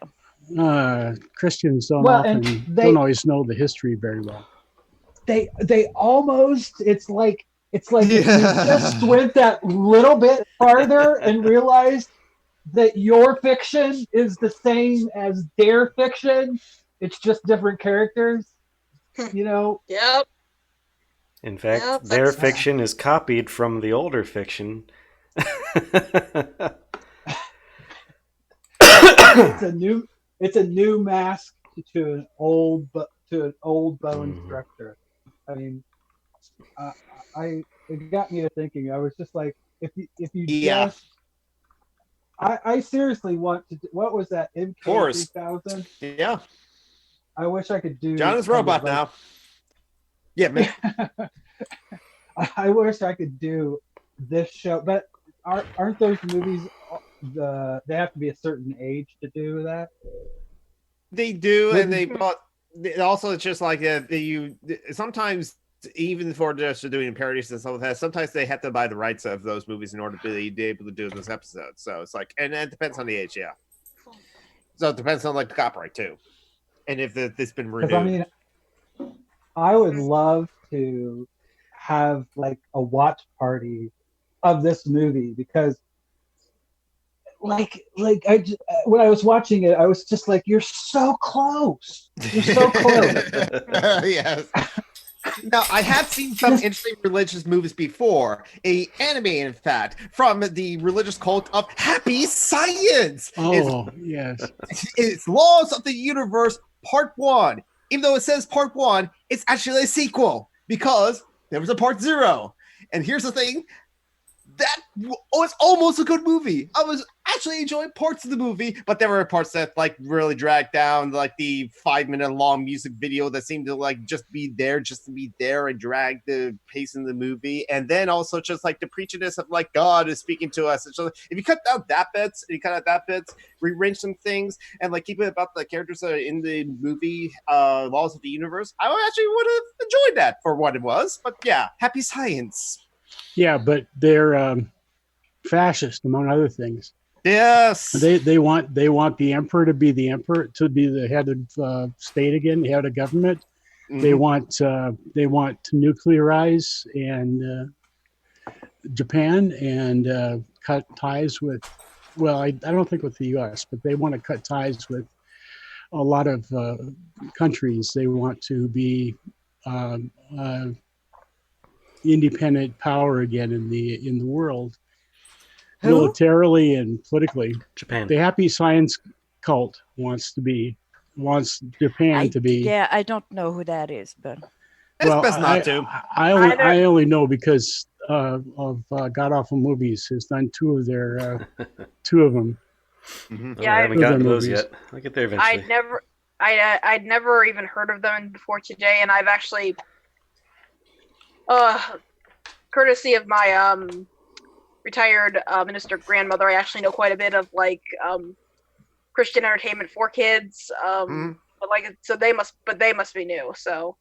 Christians don't Well, and don't always know the history very well. They almost, it's like if you Yeah. just went that little bit farther and realized that your fiction is the same as their fiction. It's just different characters. You know, Yep. In fact, Yeah, their that's- fiction is copied from the older fiction. it's a new mask to an old bow Mhm. instructor. I mean, it got me to thinking. I was just like, if you Yeah. just, I seriously want to. What was that? Force. MK3000. Yeah. I wish I could do. John is kind of robot like- now. Yeah, man. I wish I could do this show, but aren't those movies? They have to be a certain age to do that. They do, What and did- also it's just like sometimes even for just doing parodies and stuff like that, sometimes they have to buy the rights of those movies in order to be able to do those episodes. So it's like, and it depends on the age, yeah. So it depends on like the copyright too, and if it's been renewed. Because I mean, I would love to have like a watch party of this movie because, when I was watching it, I was just like, "You're so close! You're so close!" Yes. Now, I have seen some interesting religious movies before. A anime, in fact, from the religious cult of Happy Science. Oh, yes. It's Laws of the Universe Part 1. Even though it says Part 1, it's actually a sequel because there was a Part 0. And here's the thing. That was almost a good movie. I was actually enjoying parts of the movie, but there were parts that like really dragged down, like the 5-minute long music video that seemed to like just be there to be there and drag the pace in the movie. And then also just like the preachiness of like God is speaking to us. And so if you cut out that bits, rearrange some things, and like keep it about the characters that are in the movie, Laws of the Universe, I actually would have enjoyed that for what it was. But yeah, Happy Science. Yeah, but they're fascist, among other things. Yes. They want the emperor to be the emperor, to be the head of state again, the head of government. Mhm. They want to nuclearize and Japan and cut ties with. Well, I don't think with the U.S., but they want to cut ties with a lot of countries. They want to be independent power again in the world, Who? militarily and politically. Japan. The Happy Science cult wants Japan to be. Yeah, I don't know who that is, but It's best not to. I only know because God Awful Movies has done two of them. Mhm. Yeah, I haven't Those gotten are to those movies. yet. I'll get there eventually. I'd never even heard of them before today, and I've actually, courtesy of my retired minister grandmother, I actually know quite a bit of like Christian entertainment for kids. Mhm. But like, so they must be new. So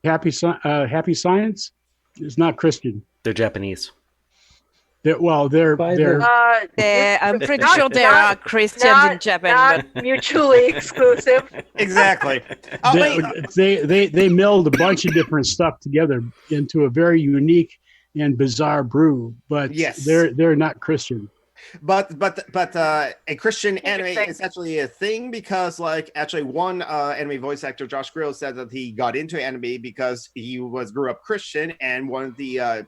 Happy Science is not Christian. They're Japanese. They're By they're I'm pretty Not- sure there not- are Christians in Japan, not mutually exclusive. Exactly. Oh, wait. they meld a bunch of different stuff together into a very unique and bizarre brew, but Yes. they're not Christian. But a Christian anime Interesting. is actually a thing because like actually one anime voice actor, Josh Grill, said that he got into anime because he grew up Christian, and one of the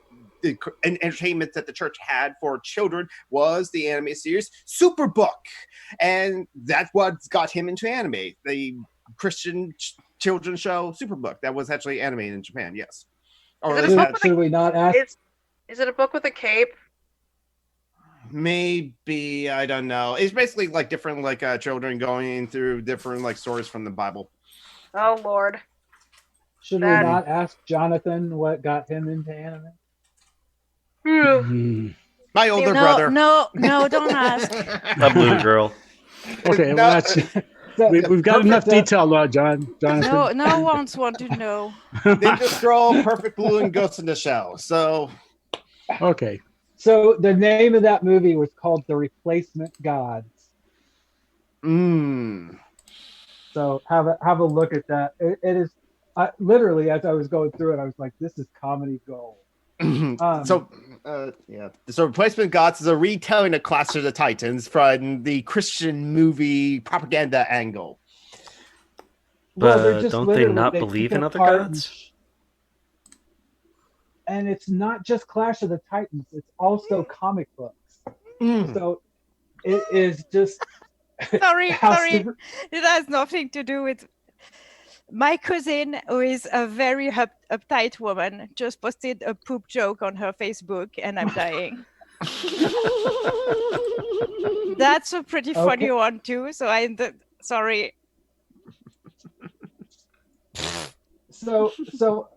entertainment that the church had for children was the anime series Superbook, and that's what got him into anime. The Christian children's show Superbook that was actually animated in Japan. Yes. Or Is at it a least book had- with Should we not ask? Is it a book with a cape? maybe, I don't know. It's basically like different like children going through different like stories from the Bible. Oh Lord. Should That- we not ask Jonathan what got him into anime? Mm. My older no, brother. no, don't ask. A blue girl. Okay, No. well we've got enough Perfect, detail now, Jonathan. No one's want to know. Ninja Scroll, Perfect Blue, and Ghost in the Shell. So Okay. So the name of that movie was called The Replacement Gods. So have a look at that. It is literally, as I was going through it, I was like, this is comedy gold. So Replacement Gods is a retelling of Clash of the Titans from the Christian movie propaganda angle. But don't they literally- not took believe it in other apart gods? And it's not just Clash of the Titans, it's also comic books. So it is just Sorry. House It of- has nothing to do with my cousin, who is a very uptight woman, just posted a poop joke on her Facebook, and I'm dying. That's a pretty funny Okay. one too. So sorry. So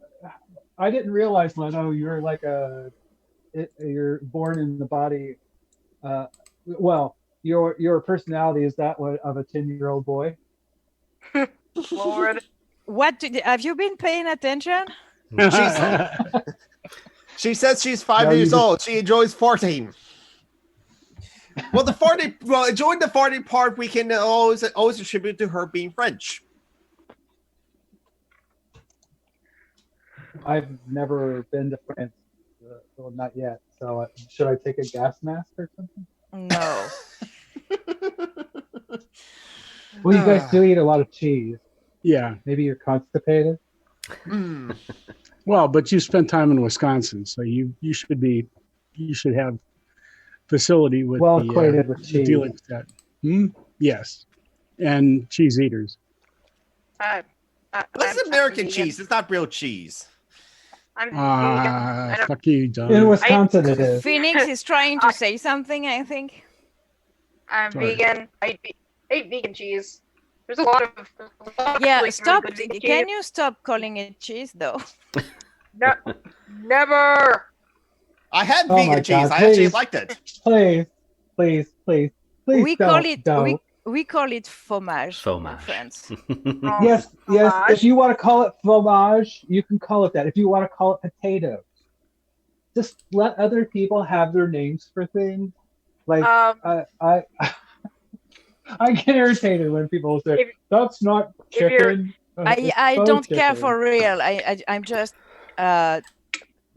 I didn't realize, Leno, you're like you're born in the body. Well, your personality is that of a 10-year-old boy. Lord. Have you been paying attention? She says she's 5 No, you years just- old. She enjoys farting. Well, enjoying the farting part we can always attribute to her being French. I've never been to France, well, not yet. So should I take a gas mask or something? No. Well, you guys do eat a lot of cheese. Yeah. Maybe you're constipated. Well, but you spent time in Wisconsin, so you should have facility with Well the, acquainted with cheese. dealing with that. Yes, and cheese eaters. That's I'm American vegan. cheese. It's not real cheese. I'm vegan. I don't- Fuck you, Don. In Wisconsin, it is. Phoenix is trying to say something, I think. I'm Sorry. vegan. I eat vegan cheese. There's a lot of Yeah, really stop. good vegan Can cheese. you stop calling it cheese, though? No, never. I had Oh my vegan cheese. God, I actually please. liked it. Please we don't, call it don't. we call it fromage. Fromage. In France. Oh, Yes. fromage. If you want to call it fromage, you can call it that. If you want to call it potatoes, just let other people have their names for things. Like I I get irritated when people say If- that's not if you're- chicken. I It's don't faux care chicken." for real. I'm just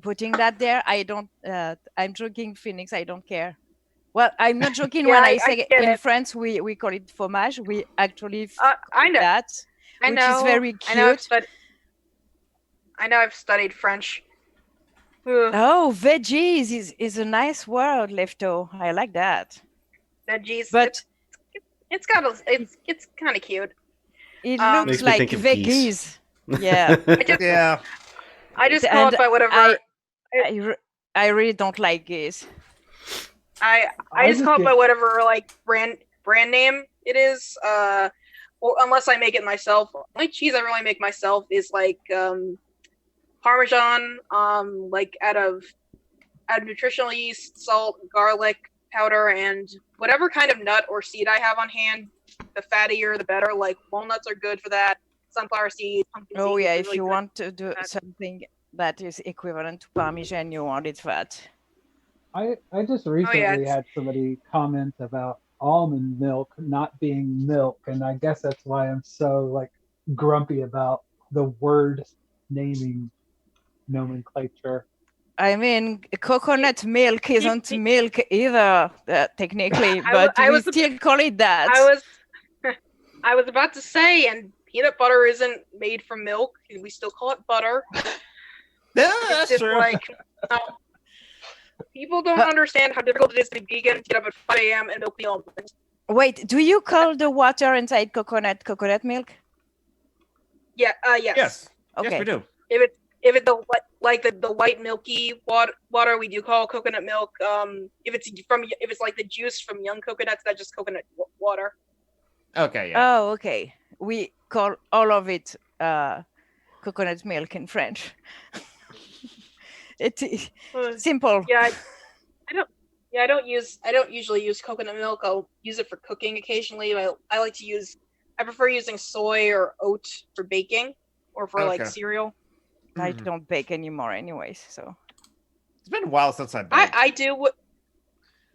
putting that there. I don't. I'm joking, Phoenix. I don't care. Well, I'm not joking Yeah, when I I say get in it. France we call it fromage. We actually I know. that, I which know. is very I know. cute. I've studied French. Ugh, Oh, veggies is a nice word, Lefto. I like that. veggies. But It's kind of cute. it Makes looks me like think of veggies. geese. Yeah. Yeah. I just call And it by whatever. I I really don't like geese. I I just just call it get- by whatever like brand name it is. Or unless I make it myself. The only cheese I really make myself is like Parmesan, like out of nutritional yeast, salt, garlic powder, and whatever kind of nut or seed I have on hand. The fattier, the better. Like walnuts are good for that. Sunflower seeds, pumpkin Oh seeds. yeah, are if really you good want to do for that. something that is equivalent to Parmesan, you want it fat. I just yeah, recently it's- had somebody comment about almond milk not being milk, and I guess that's why I'm so like grumpy about the word naming nomenclature. I mean, coconut milk isn't milk either, technically, but I we was still call it that. I was I was about to say, and peanut butter isn't made from milk. We still call it butter. Yeah, It's that's just true. like people don't understand how difficult it is to be vegan, get up at 5 a.m. and milk the almonds. Wait, do you call the water inside coconut milk? Yeah, yes. Yes. Yes, Okay. we do. If it's the white milky water, we do call coconut milk. If it's like the juice from young coconuts, that's just coconut water. Okay, yeah. Oh, okay. We call all of it coconut milk in French. It's simple. Yeah, I don't usually use coconut milk. I'll use it for cooking occasionally. I prefer using soy or oat for baking or for like Okay. cereal. I Mhm. don't bake anymore anyways, so. It's been a while since I baked.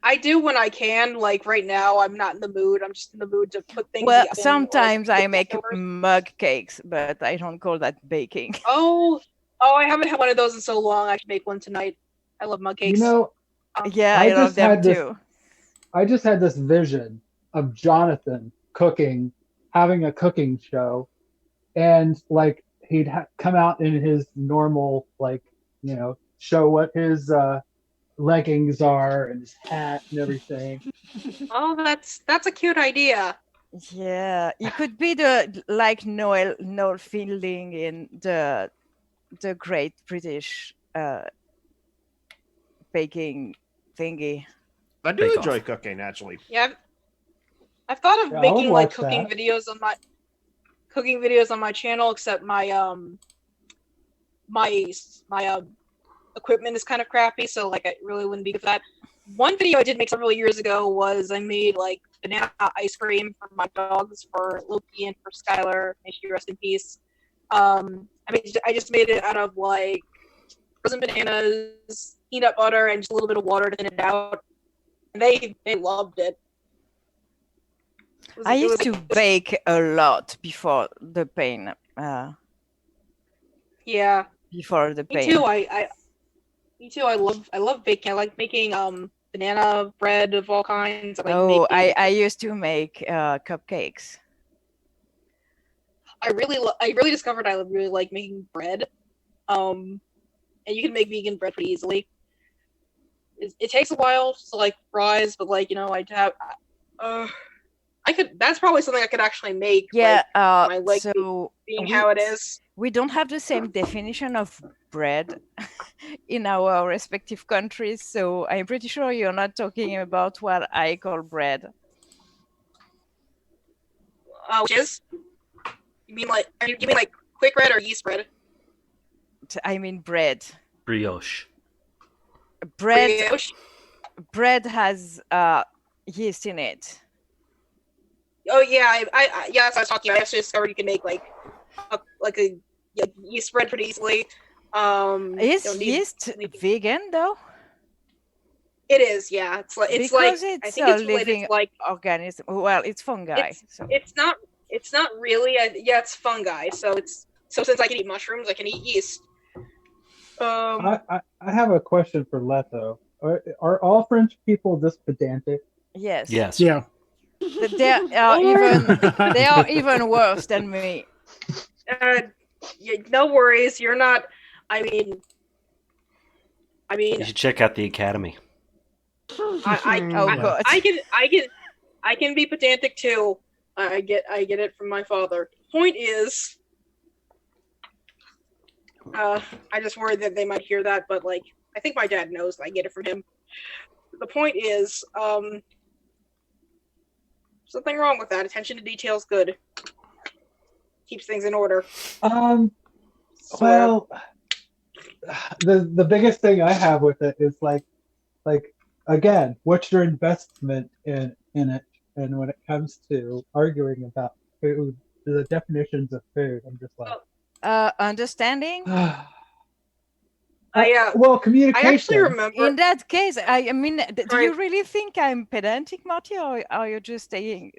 I do when I can. Like right now, I'm not in the mood. I'm just in the mood to put things. Well, in the oven, sometimes or, like, I make leftovers. mug cakes, but I don't call that baking. Oh, I haven't had one of those in so long. I should make one tonight. I love mug cakes. You know, Yeah, I I love just them had this- too. I just had this vision of Jonathan cooking, having a cooking show, and like he'd come out in his normal, like, show what his leggings are and his hat and everything. Oh, that's a cute idea. Yeah, it could be the like Noel Fielding in the Great British baking thingy. I do Bake enjoy Off. cooking, actually. Yeah, I've thought of Yeah, I would making like watch cooking that. videos on my channel, except my equipment is kind of crappy, so like I really wouldn't be good for that. One video I did make several years ago was I made like banana ice cream for my dogs, for Loki and for Skylar. May she rest in peace. I just made it out of like frozen bananas, peanut butter, and just a little bit of water to thin it out. And they loved it. I used to bake a lot before the pain. Yeah. Before the Me pain. too. Me too. I love baking. I like making banana bread of all kinds. I used to make cupcakes. I really discovered I really like making bread. And you can make vegan bread pretty easily. It takes a while to like rise, but like that's probably something I could actually make. Yeah. Like, being how it is. We don't have the same definition of bread in our respective countries, so I'm pretty sure you're not talking about what I call bread. Which is? You mean like quick bread or yeast bread? I mean bread. Brioche. Bread has yeast in it. Oh yeah, yeah, that's what I was talking about. I actually discovered you can make like a yeast bread pretty easily. Is yeast vegan though? It is, yeah. It's like I think it's living like organism. Well, it's fungi. It's not really. Yeah, it's fungi. So since I can eat mushrooms, I can eat yeast. I have a question for Leto. Are all French people this pedantic? Yes. Yes. Yeah. They are even worse than me. No worries. You're not. I mean. You should check out the Academy. God. I can be pedantic too. I get it from my father. Point is, I just worry that they might hear that, but like I think my dad knows that I get it from him. The point is, something wrong with that. Attention to detail is good. Keeps things in order. Well, the biggest thing I have with it is like again, what's your investment in it? And when it comes to arguing about food, the definitions of food, I'm just like, Understanding. well, communication. I actually remember. In that case, I mean, do Sorry. you really think I'm pedantic, Marty, or are you just saying?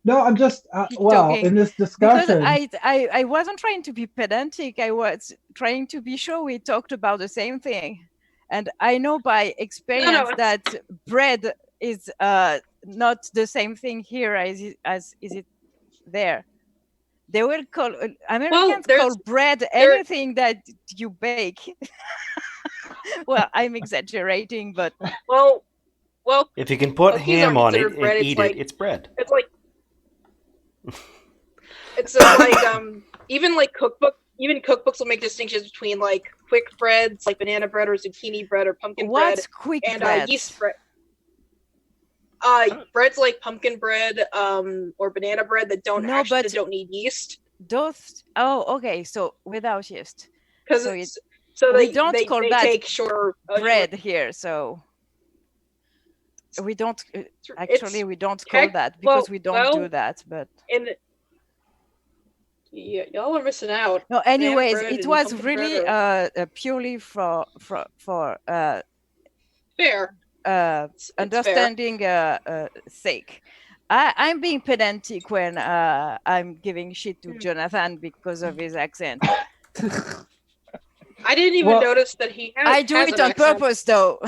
No, I'm just well, Joking. in this Because discussion. I wasn't trying to be pedantic. I was trying to be sure we talked about the same thing. And I know by experience that bread is not the same thing here as is it there. They will call Americans call bread anything that you bake. Well, I'm exaggerating, but well, If you can put cookies ham are on it considered and bread, eat it, it's bread. It's like it's like even like cookbooks will make distinctions between like quick breads, like banana bread or zucchini bread or pumpkin bread. What's quick and bread? Yeast bread. Breads like pumpkin bread, or banana bread that don't that don't need yeast. Those okay, so without yeast. Because we don't call that take shorter bread here, so we don't actually we don't call that because we don't do that. But y'all are missing out. No, anyways, it was really purely for fair understanding sake. I'm being pedantic when I'm giving shit to Jonathan because of his accent. I didn't even notice that he has. I do it on purpose, though.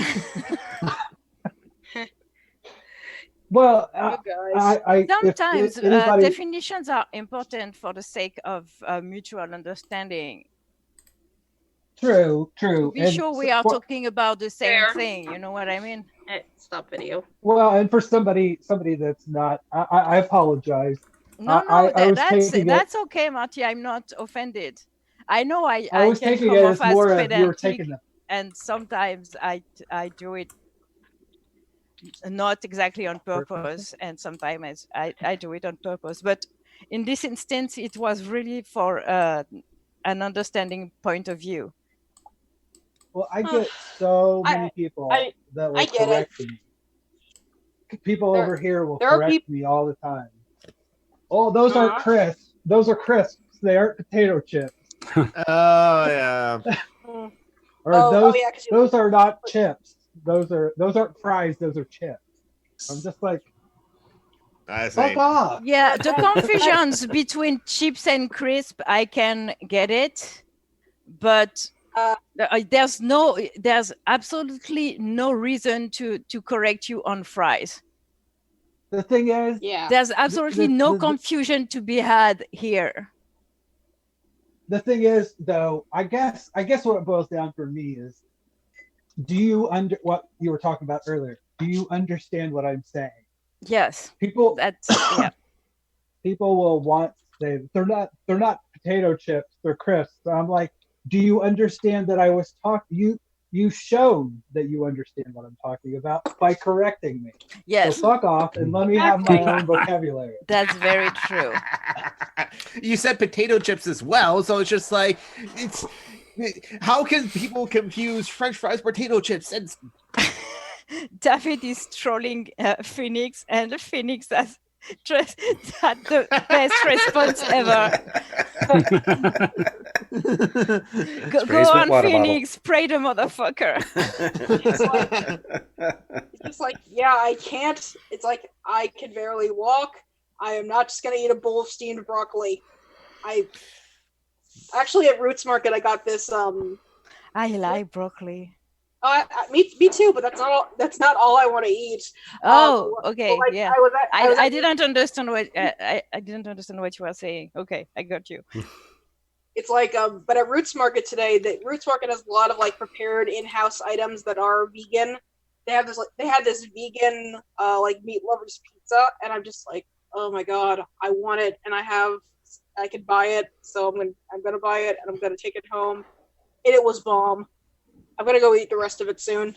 Well, sometimes definitions are important for the sake of mutual understanding. True. To be sure we are talking about the same thing. You know what I mean? Stop video. Well, and for somebody that's not, I apologize. No, that's okay, Marty. I'm not offended. I know I was can taking come it off as more as of you were pedantic, taking them. And sometimes I do it not exactly on purpose, and sometimes I do it on purpose. But in this instance, it was really for an understanding point of view. Well, I get so many people that will correct me. People over here will correct me all the time. Oh, those aren't crisps. Those are crisps. They aren't potato chips. Oh yeah. Or those are not chips. Those aren't fries. Those are chips. I'm just like, I see. Fuck off. Yeah, the confusions between chips and crisp, I can get it, but there's absolutely no reason to correct you on fries. The thing is, there's absolutely no confusion to be had here. The thing is, though, I guess what it boils down for me is, do you what you were talking about earlier? Do you understand what I'm saying? Yes. People. That's yeah. People will want they're not potato chips. They're crisps. So I'm like, do you understand that I was talking? You showed that you understand what I'm talking about by correcting me. Yes. So fuck off and let me have my own vocabulary. That's very true. You said potato chips as well, so it's just like how can people confuse French fries potato chips? And David is trolling Phoenix, and Phoenix has just had the best response ever. Go on, Phoenix, spray the motherfucker. It's like, yeah, I can't. It's like, I can barely walk. I am not just gonna eat a bowl of steamed broccoli. I actually at Roots Market I got this. I like broccoli. Me too, but that's not all I want to eat. Oh, okay, like, yeah. I didn't understand what I didn't understand what you were saying. Okay, I got you. It's like, but at Roots Market today, the Roots Market has a lot of like prepared in-house items that are vegan. They had this vegan like meat lovers pizza, and I'm just like, oh my god, I want it, and I could buy it, so I'm gonna buy it, and I'm gonna take it home. And it was bomb. I'm gonna go eat the rest of it soon.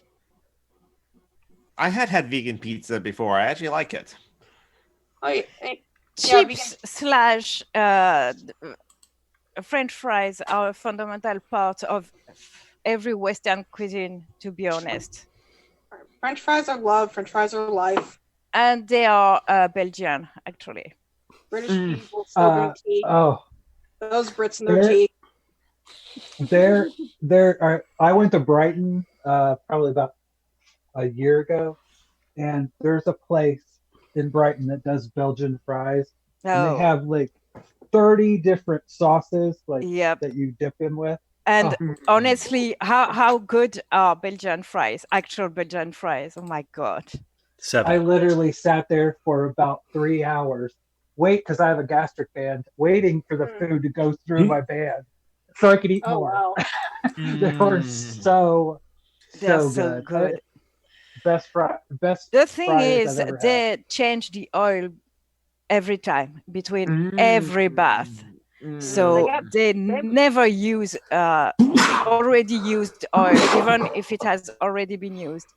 I had vegan pizza before. I actually like it. Yeah, Chips slash French fries are a fundamental part of every Western cuisine, to be honest. French fries are love. French fries are life. And they are Belgian, actually. British people smoking tea. Oh, Those Brits and their tea. I went to Brighton probably about a year ago, and there's a place in Brighton that does Belgian fries, and they have like 30 different sauces that you dip in with. And honestly, how good are Belgian fries? Actual Belgian fries. Oh my god. 7. I literally sat there for about 3 hours, because I have a gastric band, waiting for the food to go through my band so I could eat more. Wow. They were so good. Best the thing fries is, I've ever they had. change the oil every time between every bath. So they never use already used oil, even if it has already been used.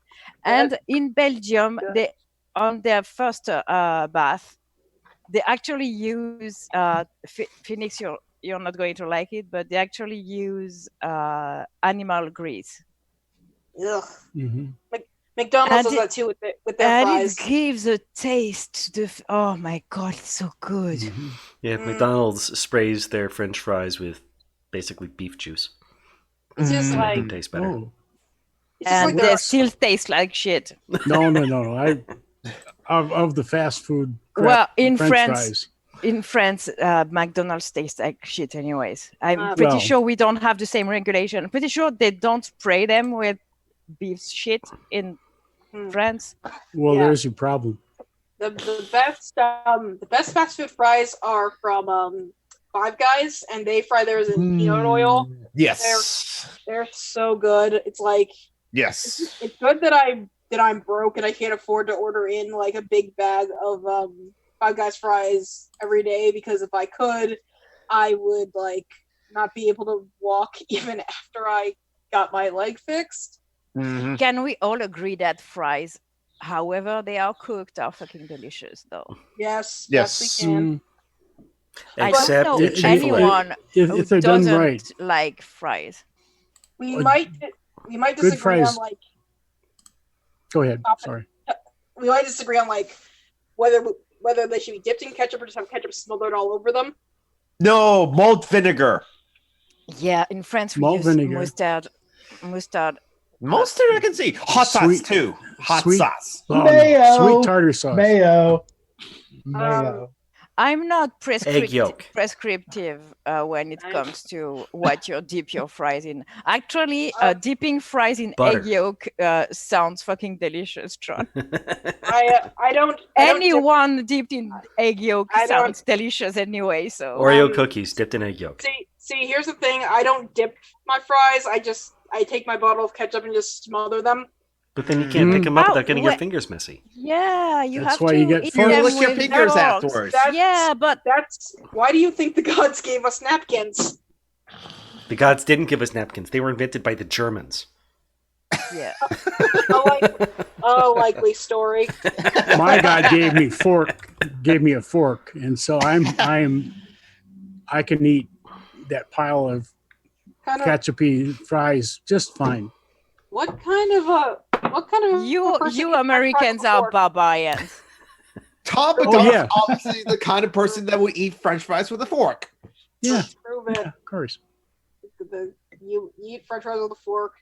And in Belgium, they on their first bath, they actually use Phoenix. You're not going to like it, but they actually use animal grease. Ugh. Mm-hmm. McDonald's does that too with their fries. And it gives a taste to oh my god, it's so good. Mm-hmm. Yeah, McDonald's sprays their French fries with basically beef juice. It's just Make them taste better. Oh. And they still taste like shit. No. Of the fast food. Well, in French France, McDonald's tastes like shit anyways. I'm pretty sure we don't have the same regulation. I'm pretty sure they don't spray them with beef shit in France. Well, there's your problem. The best fast food fries are from Five Guys, and they fry theirs in peanut oil. Yes, they're so good. It's like it's good that I'm broke and I can't afford to order in like a big bag of Five Guys fries every day, because if I could, I would like not be able to walk even after I got my leg fixed. Mm-hmm. Can we all agree that fries, however they are cooked, are fucking delicious though? Yes, we can. Except I don't know anyone if who they're done doesn't right. like fries. We might disagree on like. Go ahead. Sorry. We might disagree on like whether they should be dipped in ketchup or just have ketchup smothered all over them. No, malt vinegar. Yeah, in France we use mustard. Mustard, I can see. Hot sauce too. Hot sauce. Mayo. Sweet tartar sauce. Mayo. I'm not prescriptive when it I'm- comes to what you dip your fries in. Actually, dipping fries in Butter. egg yolk sounds fucking delicious, John. I don't. Anyone dipped in egg yolk sounds delicious anyway. So Oreo cookies dipped in egg yolk. See, here's the thing. I don't dip my fries. I take my bottle of ketchup and just smother them. But then you can't pick them up without getting your fingers messy. Yeah, you That's have why to you get eat forks. them Lick your with fingers forks. afterwards. Yeah, but that's why do you think the gods gave us napkins? The gods didn't give us napkins. They were invented by the Germans. yeah. A likely story. My God gave me a fork, and so I can eat that pile of ketchupy fries just fine. What kind of you Americans are barbarians. Tom McDonald's obviously the kind of person that would eat French fries with a fork. Yeah, prove it. Yeah, of course. You eat French fries with a fork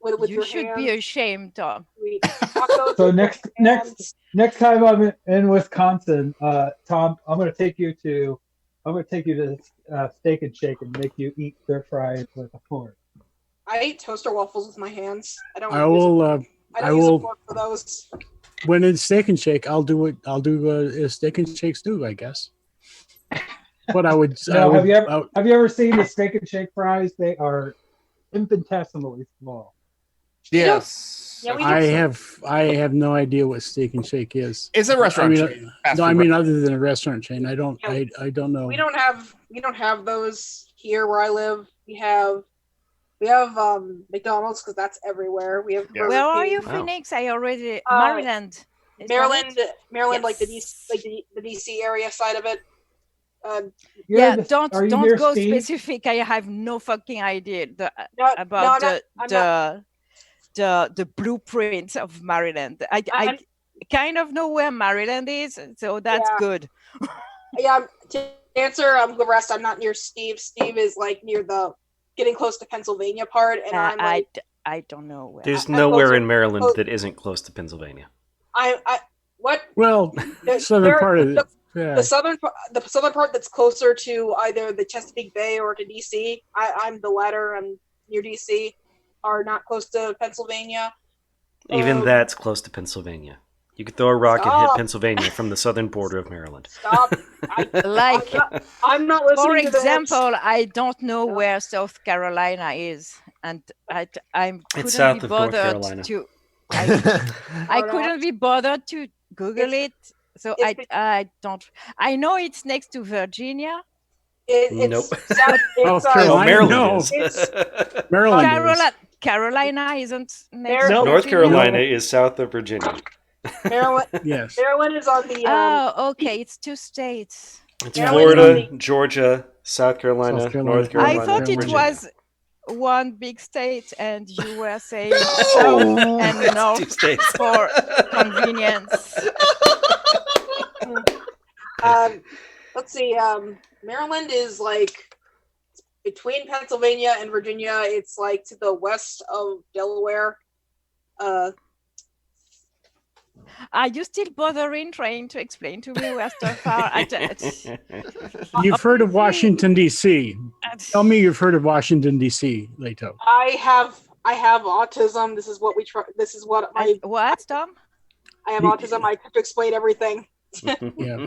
with you your should hands. be ashamed, Tom. You eat tacos So with your hands. next time I'm in Wisconsin, Tom, I'm going to take you to Steak and Shake and make you eat their fries with a fork. I eat toaster waffles with my hands. I don't use a fork for those. When it's Steak and Shake, I'll do as Steak and Shakes do, I guess. But I would. Have you ever seen the Steak and Shake fries? They are infinitesimally small. Yes. Yeah, I have no idea what Steak and Shake is. It's a restaurant chain. Other than a restaurant chain, I don't know. We don't have those here where I live. We have We have McDonald's because that's everywhere. We have Yeah. Burger Where are King. you, Wow. Phoenix? I already Uh, Maryland. Is that Maryland, it? Maryland, like the Yes. the DC area side of it. Yeah, Are you don't near go Steve? specific. I have no fucking idea No, about I'm not. the blueprint of Maryland. I I'm, kind of know where Maryland is, so that's Yeah. good. To answer the rest, I'm not near Steve. Steve is like near the getting close to Pennsylvania part, and I'm like I don't know where. There's I'm nowhere closer- in Maryland close- that isn't close to Pennsylvania. I what Well, the- southern there- part of it. the Yeah. the southern part that's closer to either the Chesapeake Bay or to DC. I'm the latter. I'm near DC. Are not close to Pennsylvania. Even that's close to Pennsylvania. You could throw a rock and hit Stop. Pennsylvania from the southern border of Maryland. Stop. Like, I'm not listening for to this. example, I don't know where South Carolina is, and I couldn't south be of North bothered Carolina. to. I couldn't be bothered to Google it, so I don't. I know it's next to Virginia. It's Nope. South, Oh, it's, Oh, Carolina? Maryland No. is. Maryland is. Carolina isn't next There- to Nope. North Virginia? Carolina is south of Virginia. Maryland. Yes. Maryland is on the. Oh, okay, it's 2 states. It's Maryland Florida, Georgia, South Carolina, South Carolina. North Carolina. I thought it Virginia. was one big state, and you were saying No! south and It's north 2 states. for convenience. Let's see. Maryland is like between Pennsylvania and Virginia. It's like to the west of Delaware. Are you still bothering trying to explain to me where stuff are? You've heard of Washington, D.C. Tell me you've heard of Washington, D.C., Leto. I have autism. This is what we try. This is what I What, Tom? have autism. I have to explain everything. Yeah.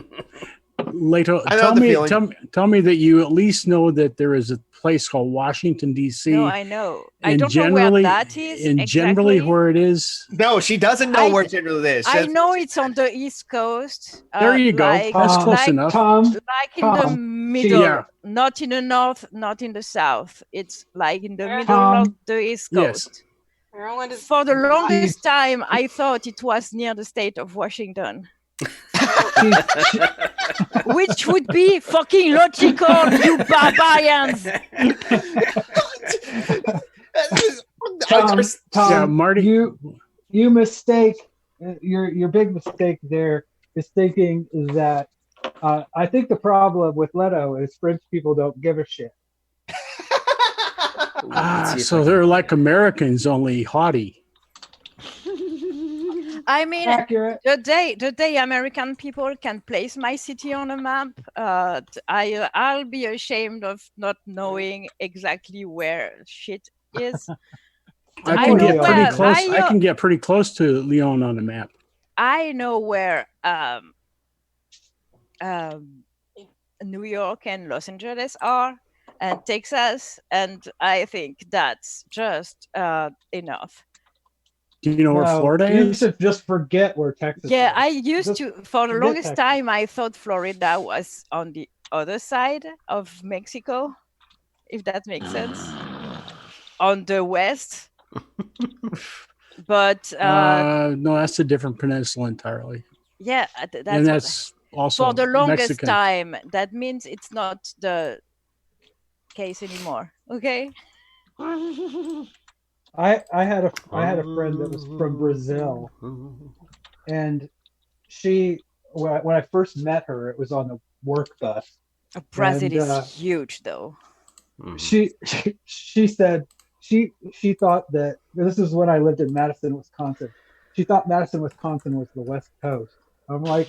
Leto, I know the feeling. tell me that you at least know that there is a place called Washington, D.C. No, I know. I and don't know where that is. And generally exactly. where it is. No, she doesn't know I- where generally is. I know it's on the East Coast. There you go. Like, That's close like, enough. Tom, like in the Tom, middle, yeah. not in the north, not in the south. It's like in the middle Tom, of the East yes. Coast. Maryland is For the longest time, I thought it was near the state of Washington, which would be fucking logical, you barbarians. Tom, Yeah, Marty. you mistake. Your big mistake there is thinking that. I think the problem with Leto is French people don't give a shit. So they're like Americans, only haughty. I mean, Accurate. the day American people can place my city on a map, I'll be ashamed of not knowing exactly where shit is. I I can know get pretty where close. I Lyon- can get pretty close to Lyon on the map. I know where New York and Los Angeles are, and Texas, and I think that's just enough. Do you know where No, Florida you is? should just forget where Texas Yeah, is. I used Just to, for the forget longest Texas. time, I thought Florida was on the other side of Mexico, if that makes sense, on the west. But No, that's a different peninsula entirely. yeah, that's And what- that's also for the longest Mexican. time. That means it's not the case anymore. Okay. I had a friend that was from Brazil, and she when I first met her, it was on the work bus. Brazil And, is huge, though. She said she thought that this is when I lived in Madison, Wisconsin. She thought Madison, Wisconsin was the West Coast. I'm like,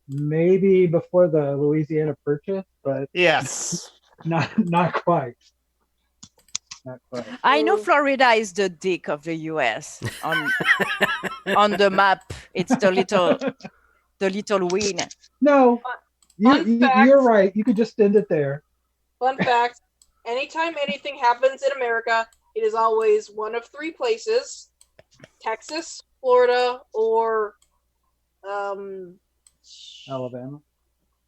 maybe before the Louisiana Purchase, but Yes. not quite. Not quite. I know Florida is the dick of the U.S. on the map. It's the little win. No, Fun fact. you're right. You could just end it there. Fun fact: anytime anything happens in America, it is always one of three places: Texas, Florida, or Alabama.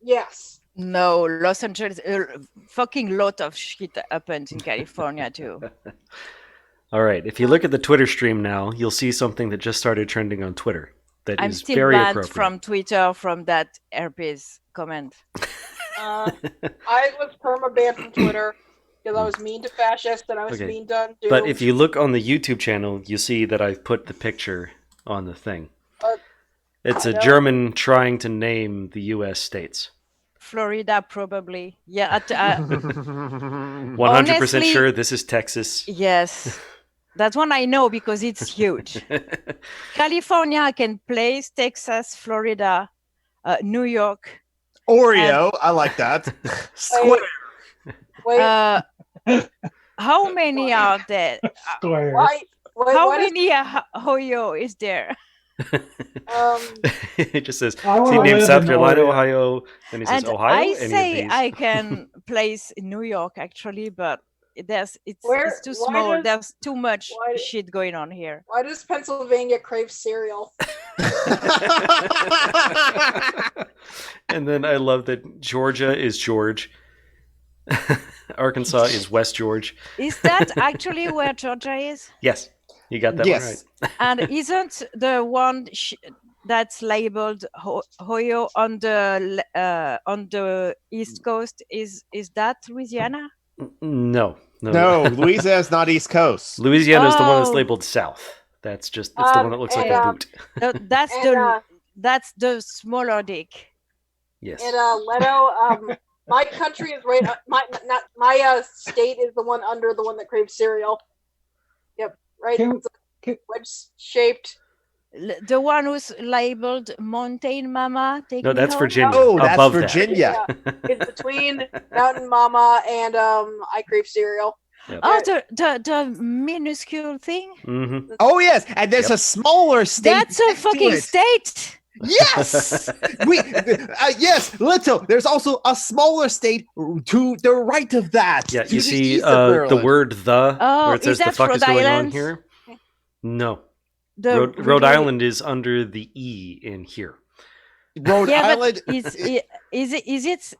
yes. No, Los Angeles, fucking lot of shit happens in California too. All right. If you look at the Twitter stream now, you'll see something that just started trending on Twitter. That I'm is still very banned appropriate. from Twitter from that herpes comment. I was perma-banned from Twitter because I was mean to fascists and I was Okay. mean to Doom. But if you look on the YouTube channel, you see that I've put the picture on the thing. It's a German trying to name the U.S. states. Florida, probably. Yeah. 100% Honestly, sure this is Texas. Yes. That one I know because it's huge. California, I can place. Texas, Florida, New York. Oreo, I like that. Square. Wait, How many are there? Square. How many Ohio is there? It just says, I wanna he named live South in Carolina, Oreo. Ohio, then he says And Ohio. I Any of say these? I can place New York actually, but it's too why small. does- There's too much why- shit going on here. Why does Pennsylvania crave cereal? And then I love that Georgia is George. Arkansas is West George. Is that actually where Georgia is? Yes, you got that Yes. one right. And isn't the one that's labeled Ohio on the East Coast is that Louisiana? No. No, Louisiana's not East Coast. Louisiana is the one that's Oh. labeled South. That's just it's the one that looks like a boot. That's And, that's the smaller dick. Yes. And Leto, my country is right. My state is the one under the one that craves cereal. Yep, right. Can- Wedge shaped. The one who's labeled Mountain Mama. Take No, me that's home. Virginia. Oh, that's Above Virginia. It's between Mountain Mama and I crave cereal. Yep. Oh, the minuscule thing. Mm-hmm. Oh yes, and there's a smaller state. That's a next to fucking it. state. Yes, yes, Little. There's also a smaller state to the right of that. Yeah, to you the see east of the Maryland. word "the" Oh, where it says is "the that fuck Rhode is going on Island? here." No, The Rhode Island is under the E in here. Rhode Yeah, Island. but is it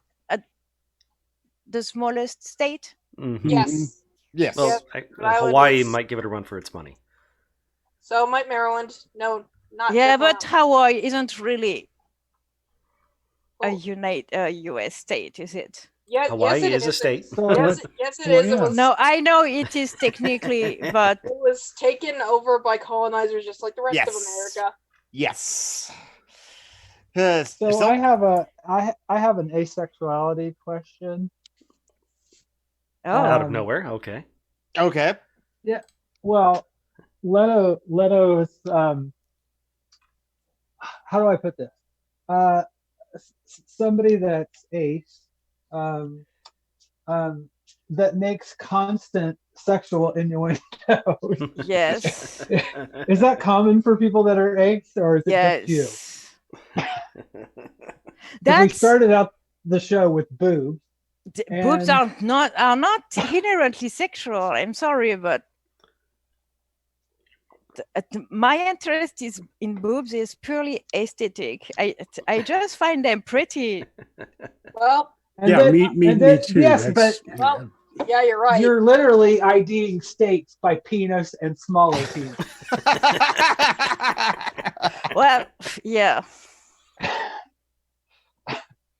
the smallest state? Mm-hmm. Yes. Yes. Well, Rhode Island Hawaii is- might give it a run for its money. So might Maryland. No, not. Yeah, Vermont. but Hawaii isn't really a Oh, U.S. state, is it? yeah, Hawaii yes, it is a state. So Yes, it Well, is. It yeah. was. No, I know it is technically, but It was taken over by colonizers, just like the rest of Yes. America. Yes. So I have an asexuality question. Out of Um, nowhere. Okay. Okay. Well, Leto's how do I put this? Somebody that's ace, that makes constant sexual innuendo. yes, Is that common for people that are ace, or is it just you? yes. 'Cause we That's started out the show with boobs. boobs and- are not inherently sexual. I'm sorry, but my interest is in boobs is purely aesthetic. I just find them pretty. Well, And Yeah, then- me and then- too. Yes, That's- but well, yeah, you're right. you're literally IDing states by penis and smaller penis. Well, yeah.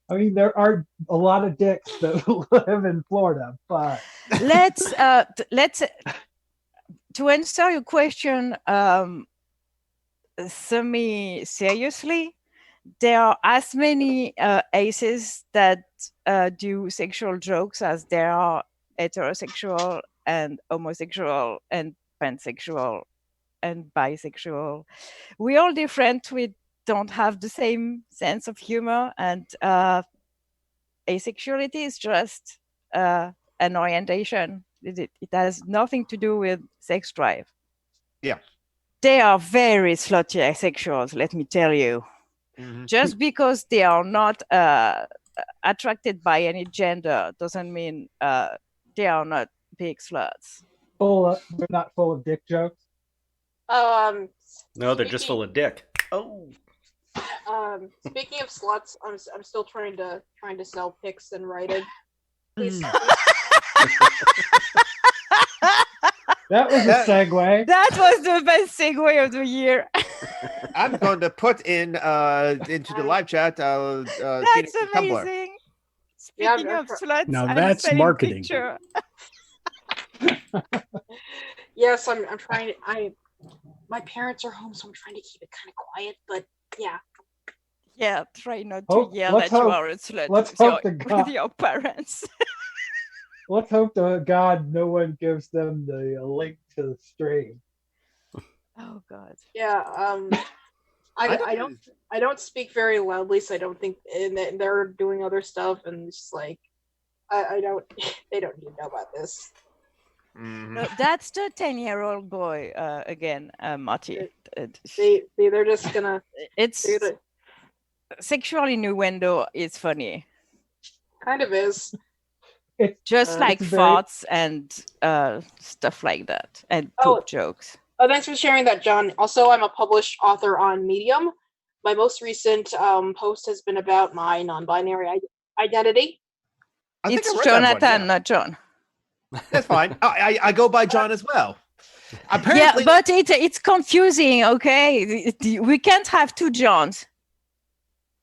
I mean, there are a lot of dicks that live in Florida, but let's to answer your question semi seriously, there are as many aces that do sexual jokes as there are heterosexual and homosexual and pansexual and bisexual. We're all different. We don't have the same sense of humor, and asexuality is just an orientation. It has nothing to do with sex drive. Yeah. They are very slutty asexuals, let me tell you. Mhm. Just because they are not attracted by any gender doesn't mean they are not big sluts. they're not full of dick jokes. No, they're just full of dick. Oh. Speaking of sluts, I'm still trying to sell pics and writing. Please. That was a That- segue. That was the best segue of the year. I'm going to put into the live chat. That's Phoenix's Tumblr. amazing. Yeah, Speaking of sluts, Now I'm that's selling marketing. picture. Yes, I'm trying to. My parents are home, so I'm trying to keep it kind of quiet. But yeah, Yeah, try not to Oh, yell let's that you hope- are a slut let's with your, hope to with God- your parents. Let's hope to God no one gives them the link to the stream. Oh God. yeah. I don't speak very loudly, so I don't think, and they're doing other stuff, and it's just like, I don't. They don't need to know about this. Mhm. No, that's the 10-year-old boy again, Marty. They're just gonna. It's It sexual innuendo is funny, kind of is. It's just like it's very- farts and stuff like that, and Oh. poop jokes. Oh, thanks for sharing that, John. Also, I'm a published author on Medium. My most recent post has been about my non-binary identity. I think It's I read that one, Jonathan, yeah. not John. That's fine. I go by John as well. Yeah, Apparently, but it's confusing. Okay, we can't have two Johns.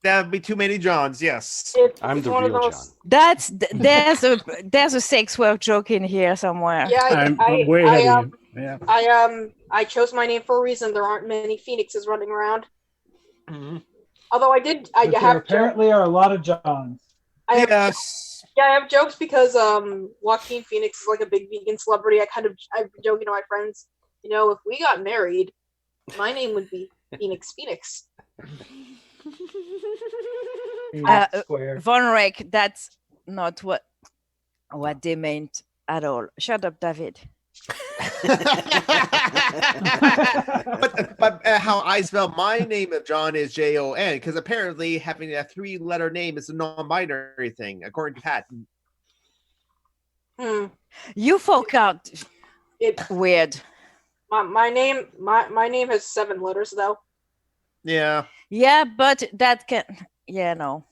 there'd be too many Johns. Yes. I'm It's the one of real those- John. There's a sex work joke in here somewhere. Yeah, I'm way ahead of you. Yeah. I chose my name for a reason. There aren't many phoenixes running around. Mm-hmm. Although I but there have apparently are a lot of Johns. I have Yes. Yeah, I have jokes because Joaquin Phoenix is like a big vegan celebrity. I've been joking to my friends, if we got married, my name would be Phoenix. Square. Von Rek, that's not what they meant at all. Shut up, David. but how I spell my name of John is Jon, because apparently having a 3-letter name is a non-binary thing, according to Pat. You folk out It weird. my name has 7 letters though. Yeah. Yeah, but that can. Yeah, no.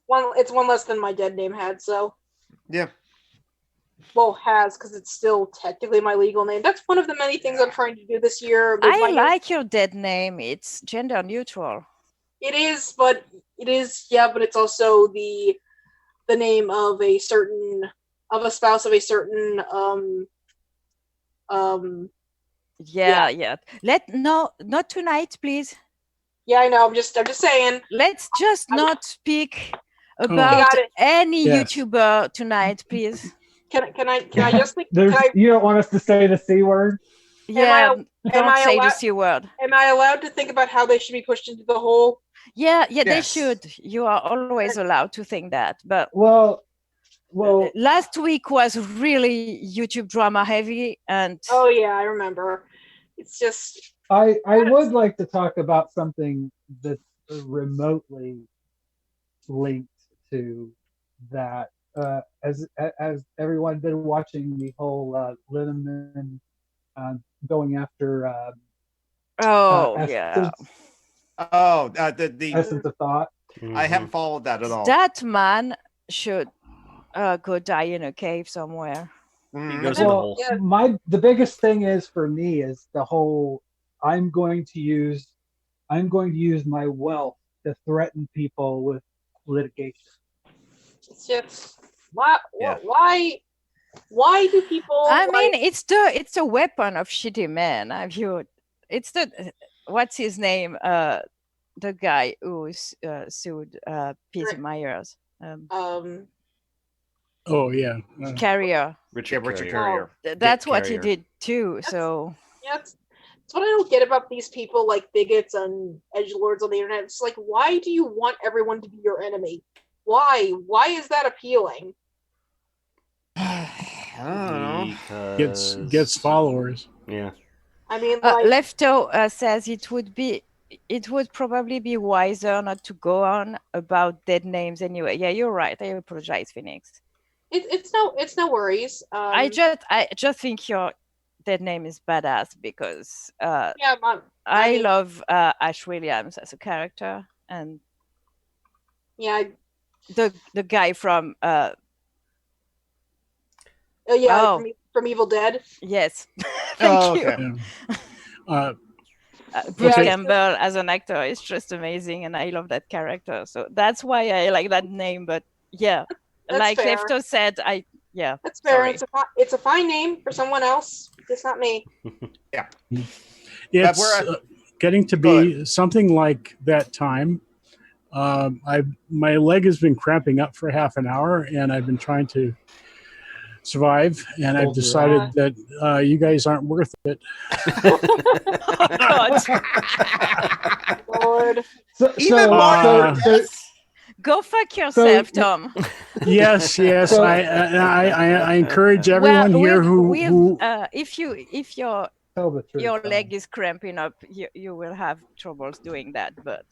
It's one less than my dead name had. So Yeah. well, has because it's still technically my legal name. That's one of the many things I'm trying to do this year. with my I name. like your dead name. It's gender neutral. It is, but it's also the name of a spouse of a certain Yeah. Not tonight, please. Yeah, I know. I'm just saying. Let's just not speak I about got it. any Yes. YouTuber tonight, please. Can I just think? You don't want us to say the C word? Yeah, am don't I say the allowed- C word. Am I allowed to think about how they should be pushed into the hole? Yeah, they Yes. should. You are always allowed to think that. But Well, last week was really YouTube drama heavy, and Oh yeah, I remember. It's just I would like to talk about something that's remotely linked to that. As everyone been watching the whole Linneman going after yeah, essence of thought. I haven't followed that at all. that man should go die in a cave somewhere. Mhm. He goes in the Well, hole. the biggest thing is for me is the whole I'm going to use my wealth to threaten people with litigation. it's just why Yeah. why do people? I mean, it's the weapon of shitty men. It's the what's his name? The guy who sued Peter Right. Myers. Oh yeah. Carrier. Richard Carrier. Carrier. That's what he Carrier. did too. So Yeah, it's what I don't get about these people like bigots and edgelords on the internet. It's like, why do you want everyone to be your enemy? Why? Why is that appealing? I don't know. Gets followers. Yeah. I mean, like, Lefto says it would probably be wiser not to go on about dead names anyway. Yeah, you're right. I apologize, Phoenix. it's no worries. I just think your dead name is badass because yeah, I mean- love Ash Williams as a character, and Yeah. the guy from Oh yeah, Oh. from Evil Dead. yes, thank Oh, you. okay. Yeah. Bruce Okay. Campbell as an actor is just amazing, and I love that character. So that's why I like that name. But yeah, That's like fair. Lefto said, That's fair. Sorry. It's a fine name for someone else, just not me. It's we're getting to Go be something like that time. My leg has been cramping up for half an hour, and I've been trying to survive. And I've Hold your decided that you guys aren't worth it. Oh God, Lord. Even Marty. go fuck yourself, So- Tom. Yes, yes. So- I encourage everyone here who if your Tell the truth. your Tom. leg is cramping up, you will have troubles doing that. But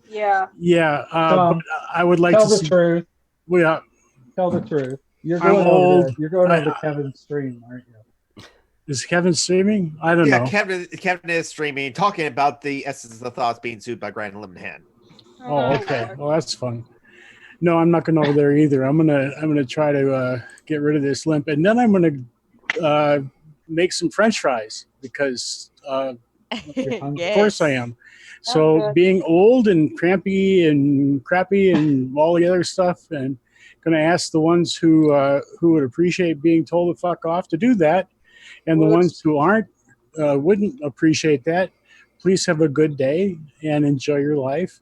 Yeah. yeah. Tom, But I would like Tell to the see. truth. Yeah, Tell the truth. You're I'm going old. over to you're going I- over to Kevin's stream, aren't you? is Kevin streaming? I don't Yeah, know. Kevin is streaming, talking about the essence of thoughts being sued by Grand Lemonhan. Oh, okay. Lord. Well, that's fun. No, I'm not going over there either. I'm gonna try to get rid of this limp, and then I'm gonna make some French fries because of course I am. So good. being old and crampy and crappy and all the other stuff, and gonna ask the ones who would appreciate being told to fuck off to do that, and the Well, ones who aren't wouldn't appreciate that. Please have a good day and enjoy your life.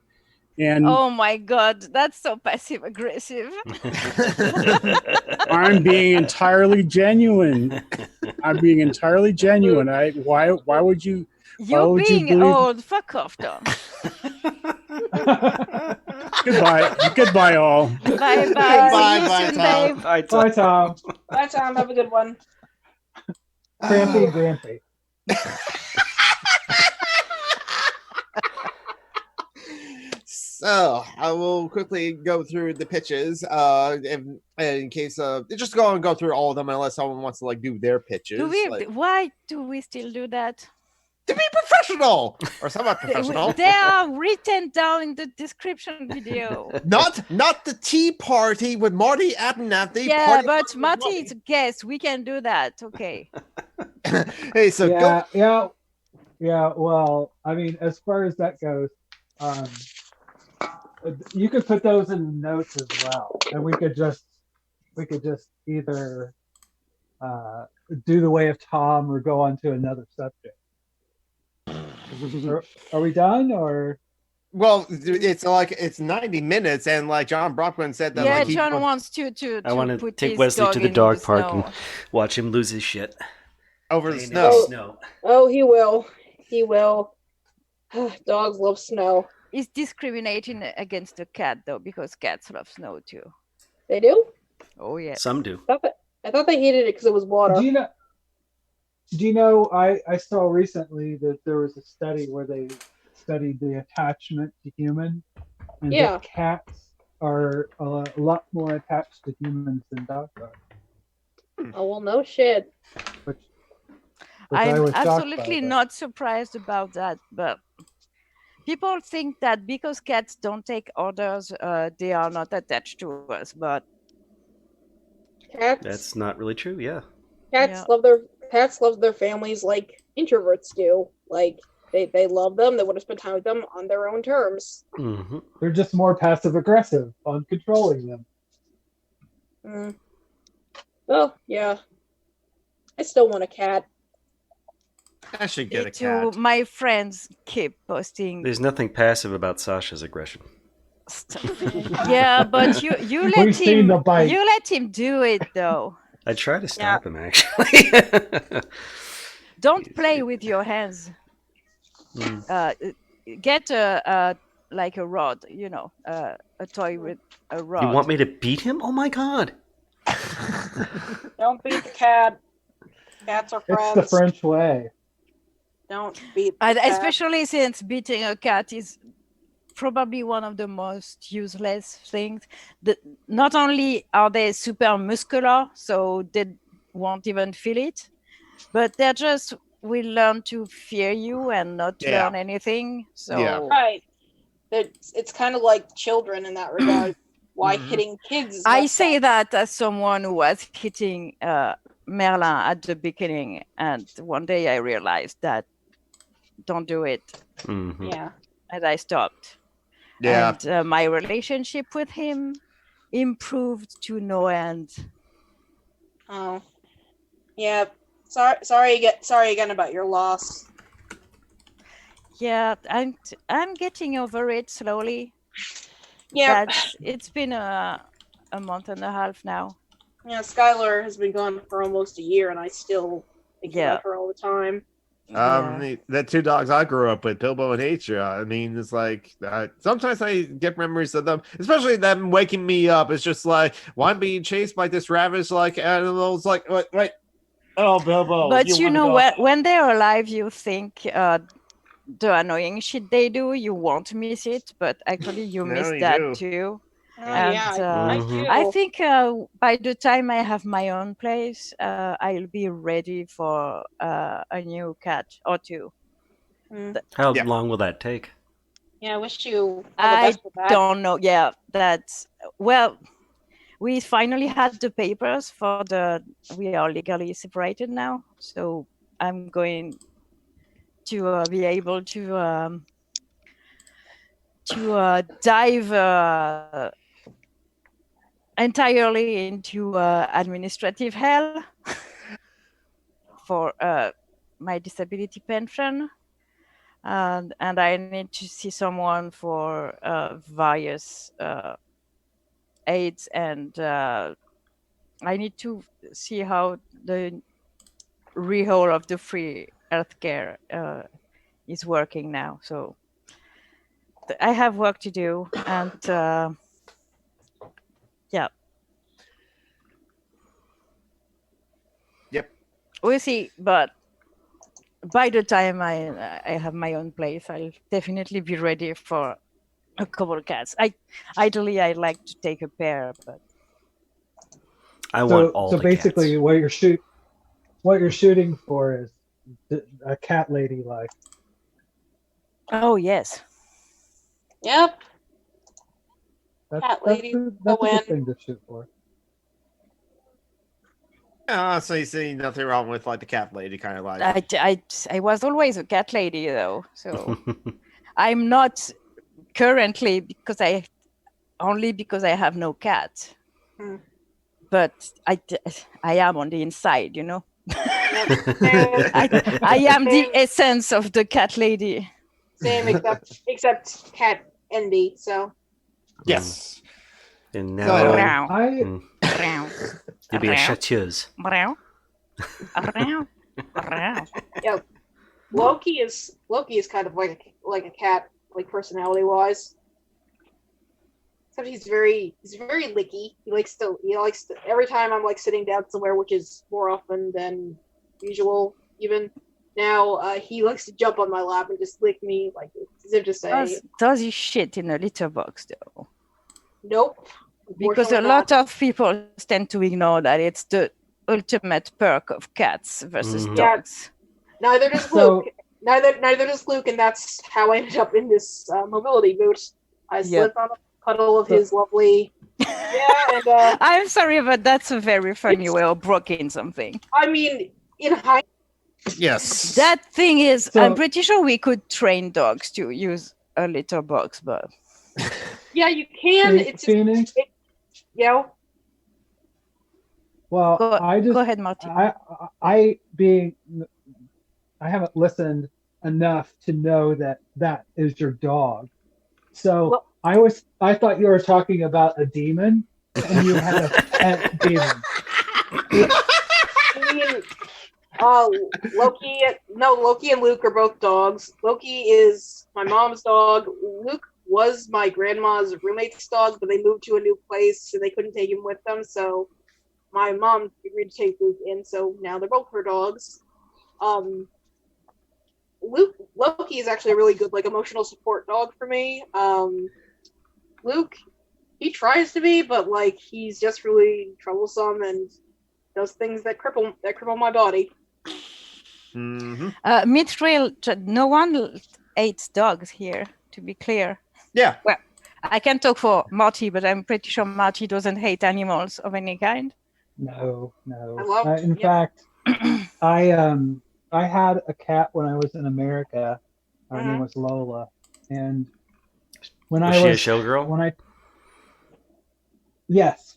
And Oh my God, that's so passive aggressive. I'm being entirely genuine. I'm being entirely genuine. Why would you? You would you being believe- old, fuck off, Tom. Goodbye all. Bye bye. Bye, See you bye, soon, Tom. babe. Bye, Bye, Tom. Bye, Tom. Have a good one. Crampy, Grampy. So I will quickly go through the pitches, in case just go through all of them unless someone wants to do their pitches. Why do we still do that? To be professional or somewhat professional. They are written down in the description video. Not the tea party with Marty Abernathy. Yeah, but Marty is a guest. We can do that. Okay. Hey, so go. Yeah. Well, I mean, as far as that goes, you could put those in the notes as well, and we could just either do the way of Tom or go on to another subject. Are we done or? Well, it's 90 minutes, and like John Brockman said that. Yeah, like, John wants to I want to put take his Wesley dog to the in dog park snow. and watch him lose his shit. over the Playing in snow. snow. Oh, he will. He will. Dogs love snow. He's discriminating against the cat though, because cats love snow too. They do? Oh yeah. Some do. I thought they hated it because it was water. Do you know? I saw recently that there was a study where they studied the attachment to human, and Yeah. that cats are a lot more attached to humans than dogs are. Oh, well, no shit. Which I I'm was shocked by absolutely that. not surprised about that, but people think that because cats don't take orders, they are not attached to us. But Cats. That's not really true. Yeah. Cats Yeah. love their families like introverts do. Like they love them. They want to spend time with them on their own terms. Mm-hmm. They're just more passive aggressive on controlling them. Mm. Well, yeah. I still want a cat. I should get me a too. cat. My friends keep posting There's nothing passive about Sasha's aggression. stuff. Yeah, but you We've let seen him the bite. you let him do it though. I try to stop him, actually. Don't play with your hands. Mm. Get a like a rod, a toy with a rod. You want me to beat him? Oh my god. Don't beat the cat. Cats are It's friends. the French way. Don't beat the And cat. especially since beating a cat is probably one of the most useless things. Not only are they super muscular, so they won't even feel it, but they just will learn to fear you and not Yeah. learn anything. So Yeah. Right. it's kind of like children in that regard. Why Mhm. hitting kids? Is I messed say up. that as someone who was hitting Merlin at the beginning, and one day I realized that don't do it, Mhm. Yeah. and I stopped. Yeah. And my relationship with him improved to no end. Oh. Yeah. Sorry again about your loss. Yeah, I'm getting over it slowly. Yeah. It's been a month and a half now. Yeah. Skylar has been gone for almost a year, and I still think Yeah. about her all the time. Yeah. The two dogs I grew up with, Bilbo and Asia. I mean, it's like sometimes I get memories of them, especially them waking me up. It's just like, why I'm being chased by this ravaged like animals. Like, wait, oh, Bilbo, But you you want to know go? when they're alive, you think the annoying shit they do, you won't miss it, but actually you No, miss you that do. too. Oh And yeah, I Mhm. do. I think by the time I have my own place, I'll be ready for a new cat or two. How Yeah. long will that take? Yeah, I wish you all the I best with that. don't know. Yeah, that's well. We finally had the papers for the. We are legally separated now, so I'm going to be able to dive entirely into administrative hell for my disability pension, and I need to see someone for various aids, and I need to see how the rehaul of the free healthcare is working now. So I have work to do, and yeah. Yep. We'll see, but by the time I have my own place, I'll definitely be ready for a couple of cats. Ideally I'd like to take a pair, but I want So all so the basically, cats. what you're shooting for is a cat lady life. oh yes, Yep. That's Cat that's lady a, go that's a good in. thing to shoot for. So you see nothing wrong with like the cat lady kind of life. I was always a cat lady though, so I'm not currently because I have no cat. Hmm. But I am on the inside, you know. Yep. Same, I am the same, essence of the cat lady. same except cat envy. So Yes. And So, now Meow. I mm, Meow. you'll be a Meow. chasseuse. Meow. Meow. Meow. yep. Loki is kind of like a cat, like personality wise. Except he's very licky. He likes to every time I'm like sitting down somewhere, which is more often than usual. Even now, he likes to jump on my lap and just lick me, like as if to say, Does he shit in a litter box though? "Nope." Because a Unfortunately lot not. of people tend to ignore that it's the ultimate perk of cats versus Mhm. Yeah, dogs. neither does Luke. Neither does Luke, and that's how I ended up in this mobility boot. I slipped on a puddle of his lovely. Yeah, and I'm sorry, but that's a very funny It's- way of broking something. I mean, in hindsight, yes. That thing is, So- I'm pretty sure we could train dogs to use a litter box, but yeah, you can. It's just, Phoenix. you know, Well, go I just ahead, Marty. I haven't listened enough to know that that is your dog. So Well- I thought you were talking about a demon, and you had a pet demon. I mean, Loki and Luke are both dogs. Loki is my mom's dog. Luke was my grandma's roommate's dog, but they moved to a new place and they couldn't take him with them, so my mom agreed to take Luke in, so now they're both her dogs. Loki is actually a really good like emotional support dog for me. Luke, he tries to be, but like he's just really troublesome and does things that cripple my body. Mm-hmm. Mithril, no one hates dogs here, to be clear. Yeah. Well, I can talk for Marty, but I'm pretty sure Marty doesn't hate animals of any kind. No. I love. In fact, I had a cat when I was in America. Her name was Lola, and when Was I she a was showgirl? Yes.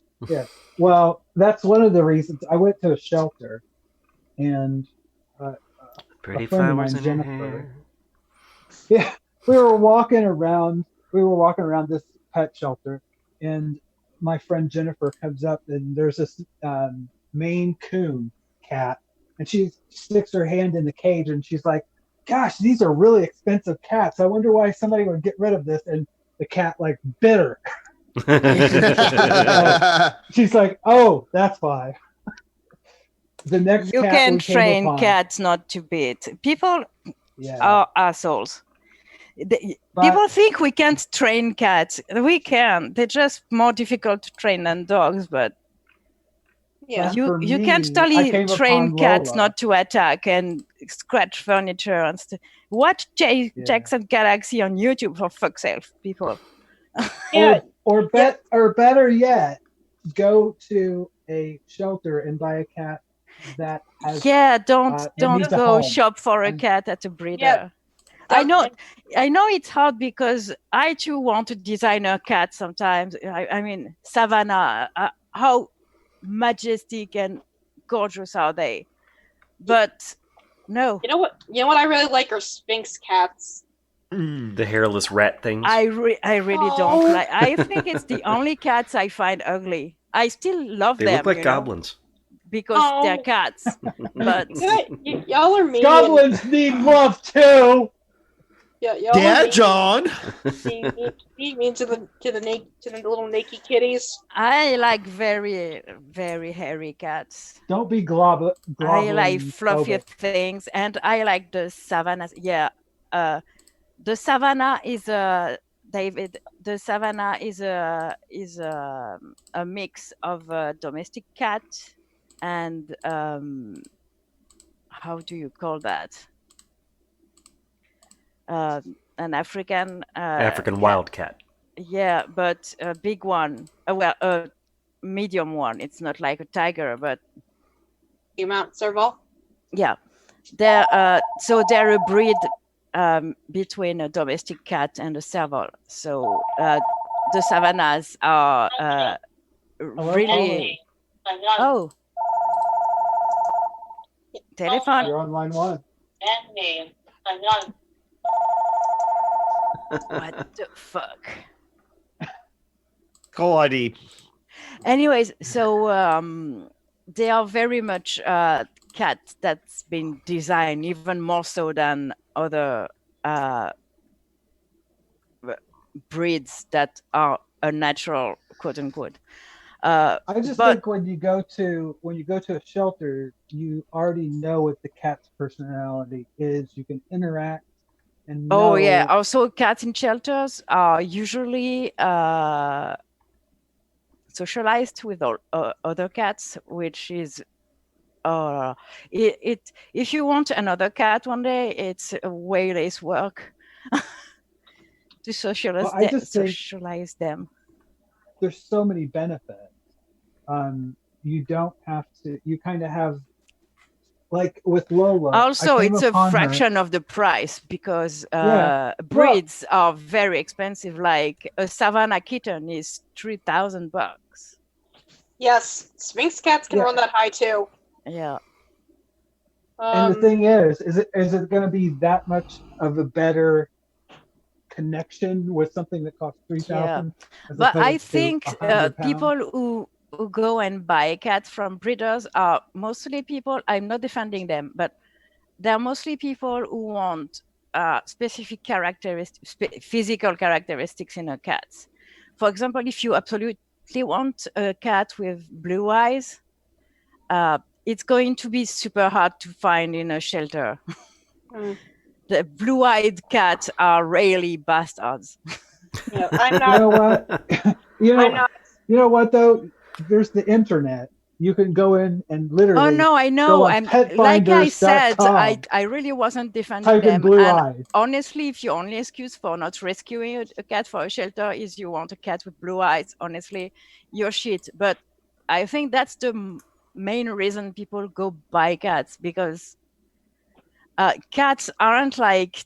Well, that's one of the reasons I went to a shelter, and Pretty a friend of flowers mine, in her Jennifer. hair. Yeah, we were walking around. This pet shelter, and my friend Jennifer comes up, and there's this Maine Coon cat, and she sticks her hand in the cage, and she's like, "Gosh, these are really expensive cats. I wonder why somebody would get rid of this." And the cat like bit her. She's like, "Oh, that's why." The next You cat can we came train upon, cats not to bite. People yeah, are assholes. People think we can't train cats. We can. They're just more difficult to train than dogs, but Yeah. you can I totally came train upon cats Lola. not to attack and scratch furniture and stuff. Watch Jackson Galaxy on YouTube, for fuck's sake, people. Yeah. Or better yet, go to a shelter and buy a cat that has Don't needs a go home. shop for a cat at a breeder. I know it's hard because I too want to design a cat sometimes. I mean, Savannah, how majestic and gorgeous are they? But no. You know what? I really like are Sphinx cats. The hairless rat things. I really don't like. I think it's the only cats I find ugly. I still love them. They look like goblins. Because they're cats. But y'all are mean. Goblins need love too. Yeah, Dad, John. mean to the little naked kitties. I like very, very hairy cats. Don't be glob. I like fluffy things, and I like the savannas. Yeah, the savannah is a David. The savannah is a mix of a domestic cat and how do you call that? An African wildcat. Yeah, but a big one. A medium one. It's not like a tiger, but Mount Serval. Yeah, they're a breed between a domestic cat and a serval. So the savannas are really. Oh, telephone. You're on line one. What the fuck? Call ID. Anyways, so they are very much cat that's been designed even more so than other breeds that are a natural, quote unquote. I just think when you go to a shelter, you already know what the cat's personality is. You can interact and know. Oh yeah. Also, cats in shelters are usually socialized with other cats, which is if you want another cat one day, it's way less work to socialize them. There's so many benefits. You don't have to. You kind of have, like with Lola. Also, it's a fraction of the price because breeds are very expensive. Like a Savannah kitten is $3,000. Yes, Sphinx cats can run that high too. Yeah. And the thing is it going to be that much of a better connection with something that costs $3,000? Yeah. But I think people who go and buy a cat from breeders are mostly people. I'm not defending them, but they're mostly people who want specific characteristics, physical characteristics in a cat. For example, if you absolutely want a cat with blue eyes, it's going to be super hard to find in a shelter. The blue-eyed cats are really bastards. Yeah, I'm not. You know what? You know what though? There's the internet, you can go in and literally Oh no, I go know. on I'm like I said, petfinders.com, I really wasn't defending type in them. blue And eyes. honestly, if your only excuse for not rescuing a cat for a shelter is you want a cat with blue eyes, honestly, you're shit. But I think that's the main reason people go buy cats, because cats aren't like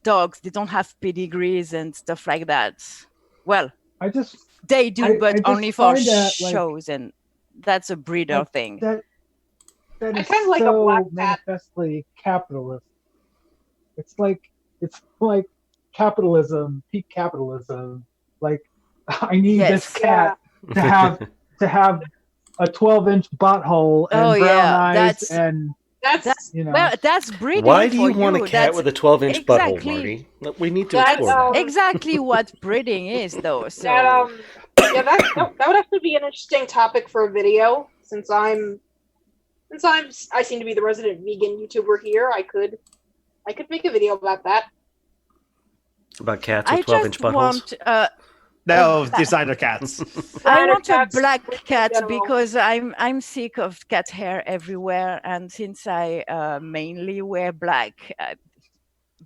dogs. They don't have pedigrees and stuff like that. Well, I just they do, but just only for find that shows, and that's a breeder thing. that I is kind of like a black so cat. manifestly capitalist. It's like capitalism, peak capitalism. Like I need this Yes. cat to have a 12-inch butthole and Oh, brown yeah, eyes and That's you know. Well, that's breeding. Why do for you want a cat That's with a 12-inch butthole, exactly- Marty? We need to That's, explore that. exactly what breeding is, though. So that yeah, that would actually be an interesting topic for a video. Since I seem to be the resident vegan YouTuber here, I could make a video about that. About cats I with 12-inch just buttholes? want No, designer cats. I want a Cats black in cat general. because I'm sick of cat hair everywhere, and since I mainly wear black,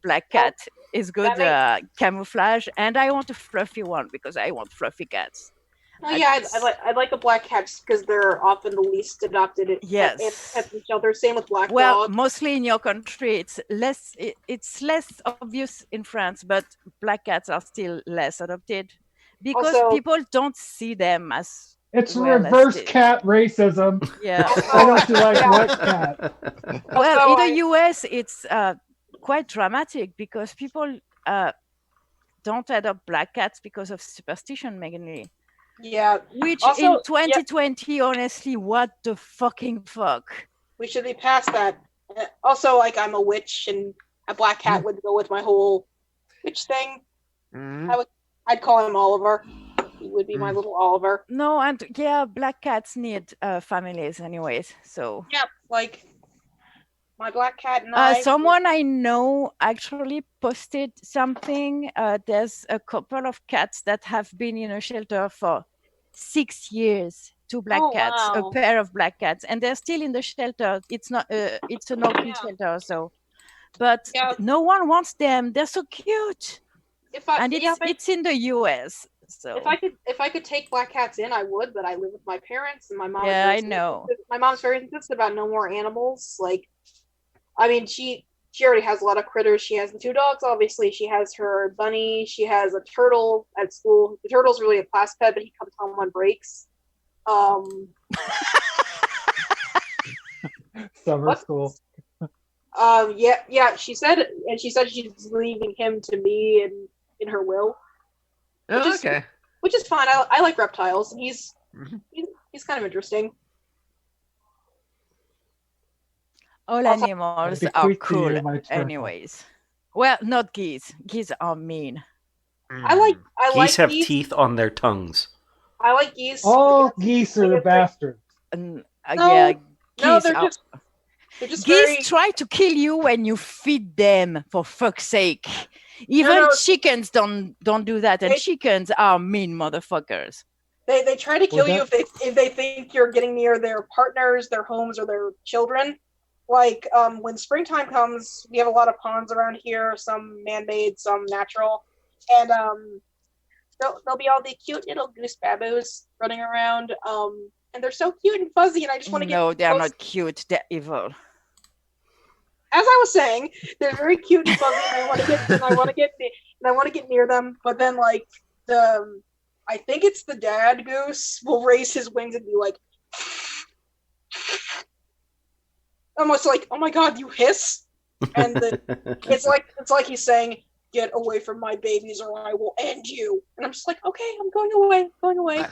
black cat is good camouflage, and I want a fluffy one because I want fluffy cats. Oh yeah, I'd like a black cat because they're often the least adopted Yes. pets in shelters. Same with black Well, dogs. mostly in your country, it's less obvious in France, but black cats are still less adopted because Also- people don't see them as It's well as reverse they- cat racism. Yeah. Why don't you like white cat? Well, Also, in the US, it's quite dramatic because people don't adopt black cats because of superstition, mainly. Yeah, Which Also, in 2020, honestly, what the fucking fuck? we should be past that. Also, like I'm a witch, and a black cat would go with my whole witch thing. I'd call him Oliver. He would be my little Oliver. No, and yeah, black cats need families, anyways. So Yep, like my black cat and I. someone I know actually posted something. There's a couple of cats that have been in a shelter for 6 years. 2 black cats, wow. a pair of black cats, and they're still in the shelter. It's not. It's an open Yeah. shelter, so. But Yeah. no one wants them. They're so cute, If I, and it's in the U.S. So if I could take black cats in, I would. But I live with my parents, and my mom. Yeah, I know. My mom's very insistent about no more animals. Like, I mean, she already has a lot of critters. She has the 2 dogs, obviously. She has her bunny. She has a turtle at school. The turtle's really a class pet, but he comes home on breaks. Summer What? school. Yeah. She said she's leaving him to me in her will, Oh, okay. which is fine. I like reptiles, and he's kind of interesting. all Also- animals I are bequeath to you cool, my turtle. anyways. Well, not geese. Geese are mean. I like Geese have geese. teeth on their tongues. I like geese. All because- geese are the bastards. And, No, yeah, No, geese they're are- just geese very. try to kill you when you feed them. For fuck's sake! Even no. chickens don't do that, and They- chickens are mean motherfuckers. They try to kill Well, you if they think you're getting near their partners, their homes, or their children. Like when springtime comes, we have a lot of ponds around here, some man-made, some natural, and there'll be all the cute little goose baboos running around, and they're so cute and fuzzy, and I just want to get. No, they are close. not cute. They're evil. As I was saying, they're very cute and fuzzy, and I want to get near them. But then, like I think it's the dad goose will raise his wings and be like, almost like, "Oh my god, you hiss!" And it's like he's saying, "Get away from my babies, or I will end you." And I'm just like, "Okay, I'm going away."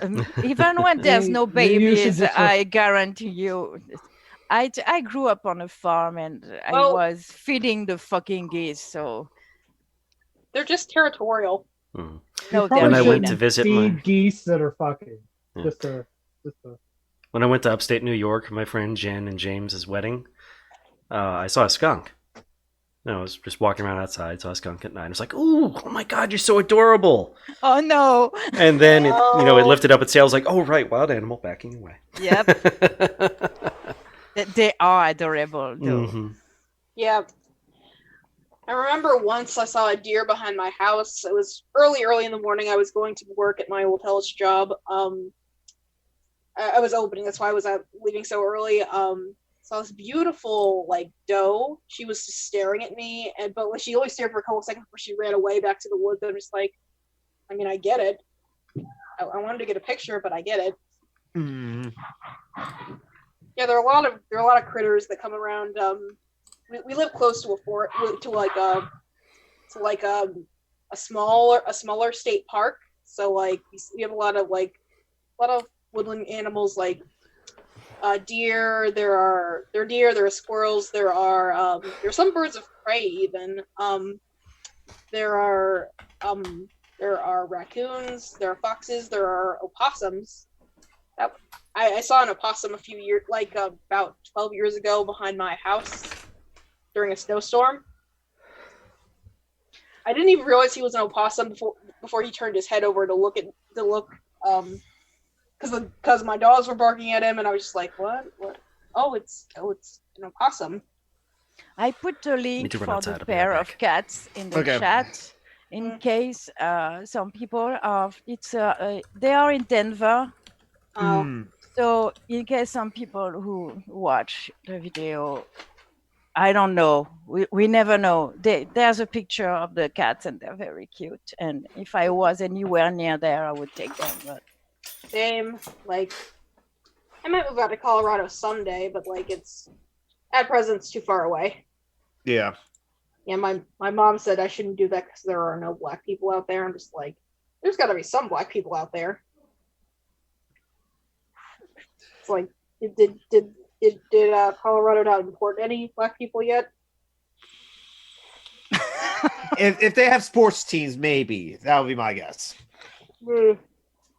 Even when there's no Maybe you should babies, just I guarantee you. I grew up on a farm, and I Well- was feeding the fucking geese. So They're just territorial. Hmm. no, You they're probably When I went mean. to shouldn't visit feed my- geese that are fucking. Yeah. Just a. When I went to upstate New York for my friend Jen and James's wedding, I saw a skunk. No, I was just walking around outside, saw a skunk at night. I was like, "Ooh, oh my god, you're so adorable!" Oh no. And then it Oh. lifted up its tail. I was like, "Oh right, wild animal backing away." Yep. They are adorable though. Mhm. Yeah. I remember once I saw a deer behind my house. It was early in the morning. I was going to work at my old hellish job. I was opening, that's why I was leaving so early. Saw this beautiful like doe. She was just staring at me, but she only stared for a couple seconds before she ran away back to the woods. I'm just like, I mean, I get it. I wanted to get a picture, but I get it. Mm. Yeah, there are a lot of critters that come around. We live close to a fort, to a smaller state park. So like we have a lot of woodland animals like deer. There are squirrels. There are some birds of prey even. There are raccoons. There are foxes. There are opossums. I saw an opossum about 12 years ago behind my house during a snowstorm. I didn't even realize he was an opossum before he turned his head over to look because my dogs were barking at him, and I was just like, what? Oh, it's an opossum. I put a link to run for outside, the I'll be right pair of back. cats in the Okay. chat in case some people are. They are in Denver, Mm. so in case some people who watch the video, I don't know. We never know. There's a picture of the cats, and they're very cute. And if I was anywhere near there, I would take them. But Same. Like, I might move out to Colorado someday, but like it's at present it's too far away. Yeah. Yeah, my mom said I shouldn't do that because there are no black people out there. I'm just like, there's got to be some black people out there. It's like, did Colorado not import any black people yet? if they have sports teams, maybe that would be my guess.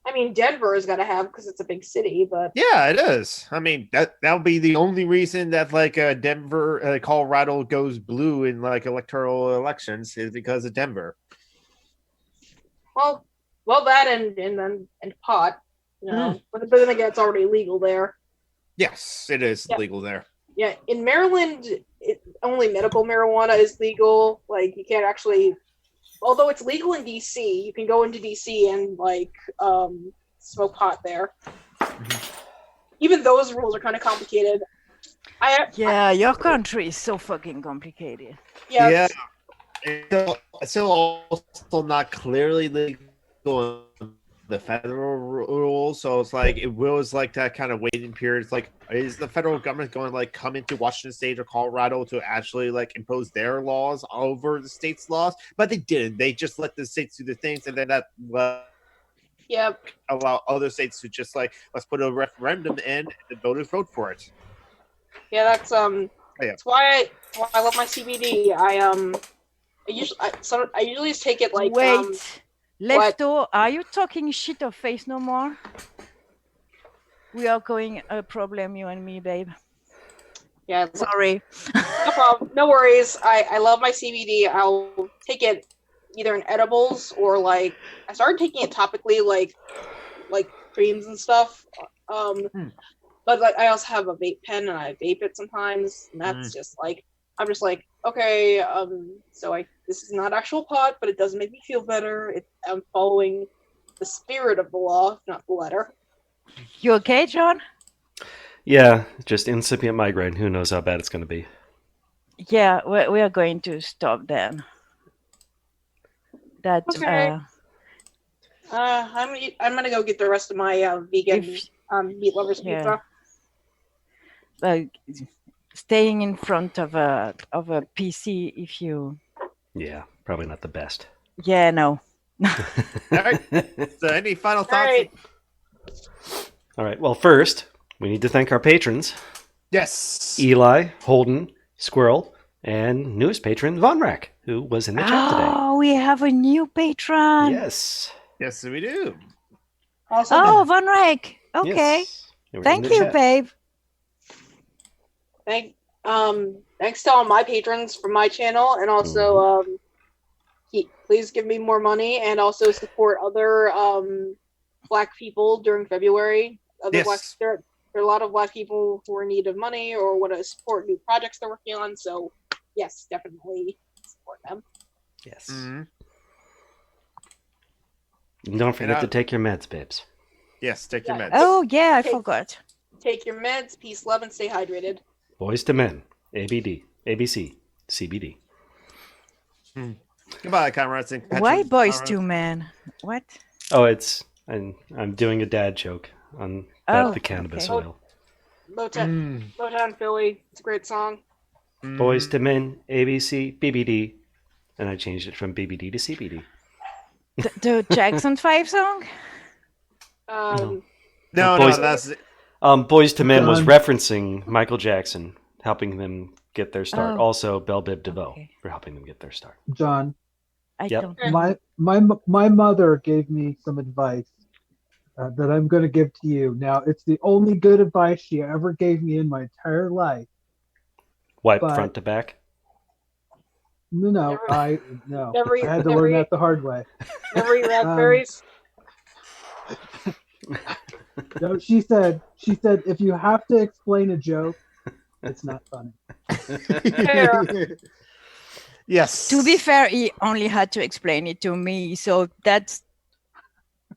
I mean, Denver is gonna have because it's a big city, but Yeah, it is. I mean, that would be the only reason that like Denver, Colorado goes blue in like electoral elections is because of Denver. well, that and pot, you know. But then again, it's already legal there. Yes, it is legal there. Yeah, in Maryland, only medical marijuana is legal. Like, you can't actually, although it's legal in DC, you can go into DC and like smoke pot there. Even those rules are kind of complicated. your country is so fucking complicated. Yeah. It's still also not clearly legal in the federal rules, so it's like it was like that kind of waiting period. It's like, is the federal government going to like come into Washington State or Colorado to actually like impose their laws over the state's laws? But they didn't. They just let the states do the things, and then that allow other states to just like, let's put a referendum in and the voters vote for it. Yeah, that's why I love my CBD. I usually just take it like Wait, Lefto, are you talking shit or face no more? We are going a problem, you and me, babe. Yeah, sorry. No problem. No worries. I love my CBD. I'll take it either in edibles or like I started taking it topically, like creams and stuff. But like I also have a vape pen and I vape it sometimes, and that's just like I'm just like, okay, so this is not actual pot, but it does make me feel better. I'm following the spirit of the law, not the letter. You okay, John? Yeah, just incipient migraine. Who knows how bad it's going to be? Yeah, we are going to stop then. That okay. I'm gonna go get the rest of my vegan meat lovers pizza. Staying in front of a PC if you. Yeah, probably not the best. Yeah, no. All right. So, any final thoughts? All right. Well, first we need to thank our patrons. Yes. Eli, Holden, Squirrel, and newest patron Von Rack, who was in the chat today. Oh, we have a new patron. Yes. Yes, we do. Awesome. Oh, Von Rack. Okay. Yes. Thank you, babe. Thank Thanks to all my patrons from my channel, and also please give me more money, and also support other Black people during February. Yes. There are a lot of Black people who are in need of money or want to support new projects they're working on. So, yes, definitely support them. Yes. Mhm. And don't forget I- to take your meds, babes. Yes, take your Yeah. meds. Oh yeah, I forgot. Take your meds, peace, love, and stay hydrated. Boys to men. ABD. ABC. CBD. Goodbye, comrades. and Why patrons, boys comrades. to men? What? Oh, I'm doing a dad joke on about the cannabis okay. oil. Motown Philly. It's a great song. Boys to men. ABC. BBD. And I changed it from BBD to CBD. The Jackson 5 song? No, Boys- that's Boys to Men was John. referencing Michael Jackson, helping them get their start. Oh. Also, Belle Biv DeVoe Okay. for helping them get their start. John, I Yep. don't know. my mother gave me some advice that I'm going to give to you. Now, it's the only good advice she ever gave me in my entire life. Wipe But- front to back. No, Never- I had to never learn eat- that the hard way. Never eat raspberries. No, she said if you have to explain a joke, it's not funny. yes. To be fair, he only had to explain it to me, so that's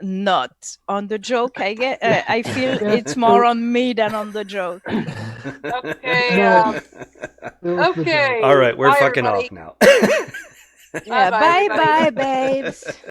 not on the joke. I feel Yeah. it's more on me than on the joke. Okay. No. It was the Okay. All right, we're Bye, fucking everybody. off now. Yeah, Bye-bye, bye everybody. bye, babes.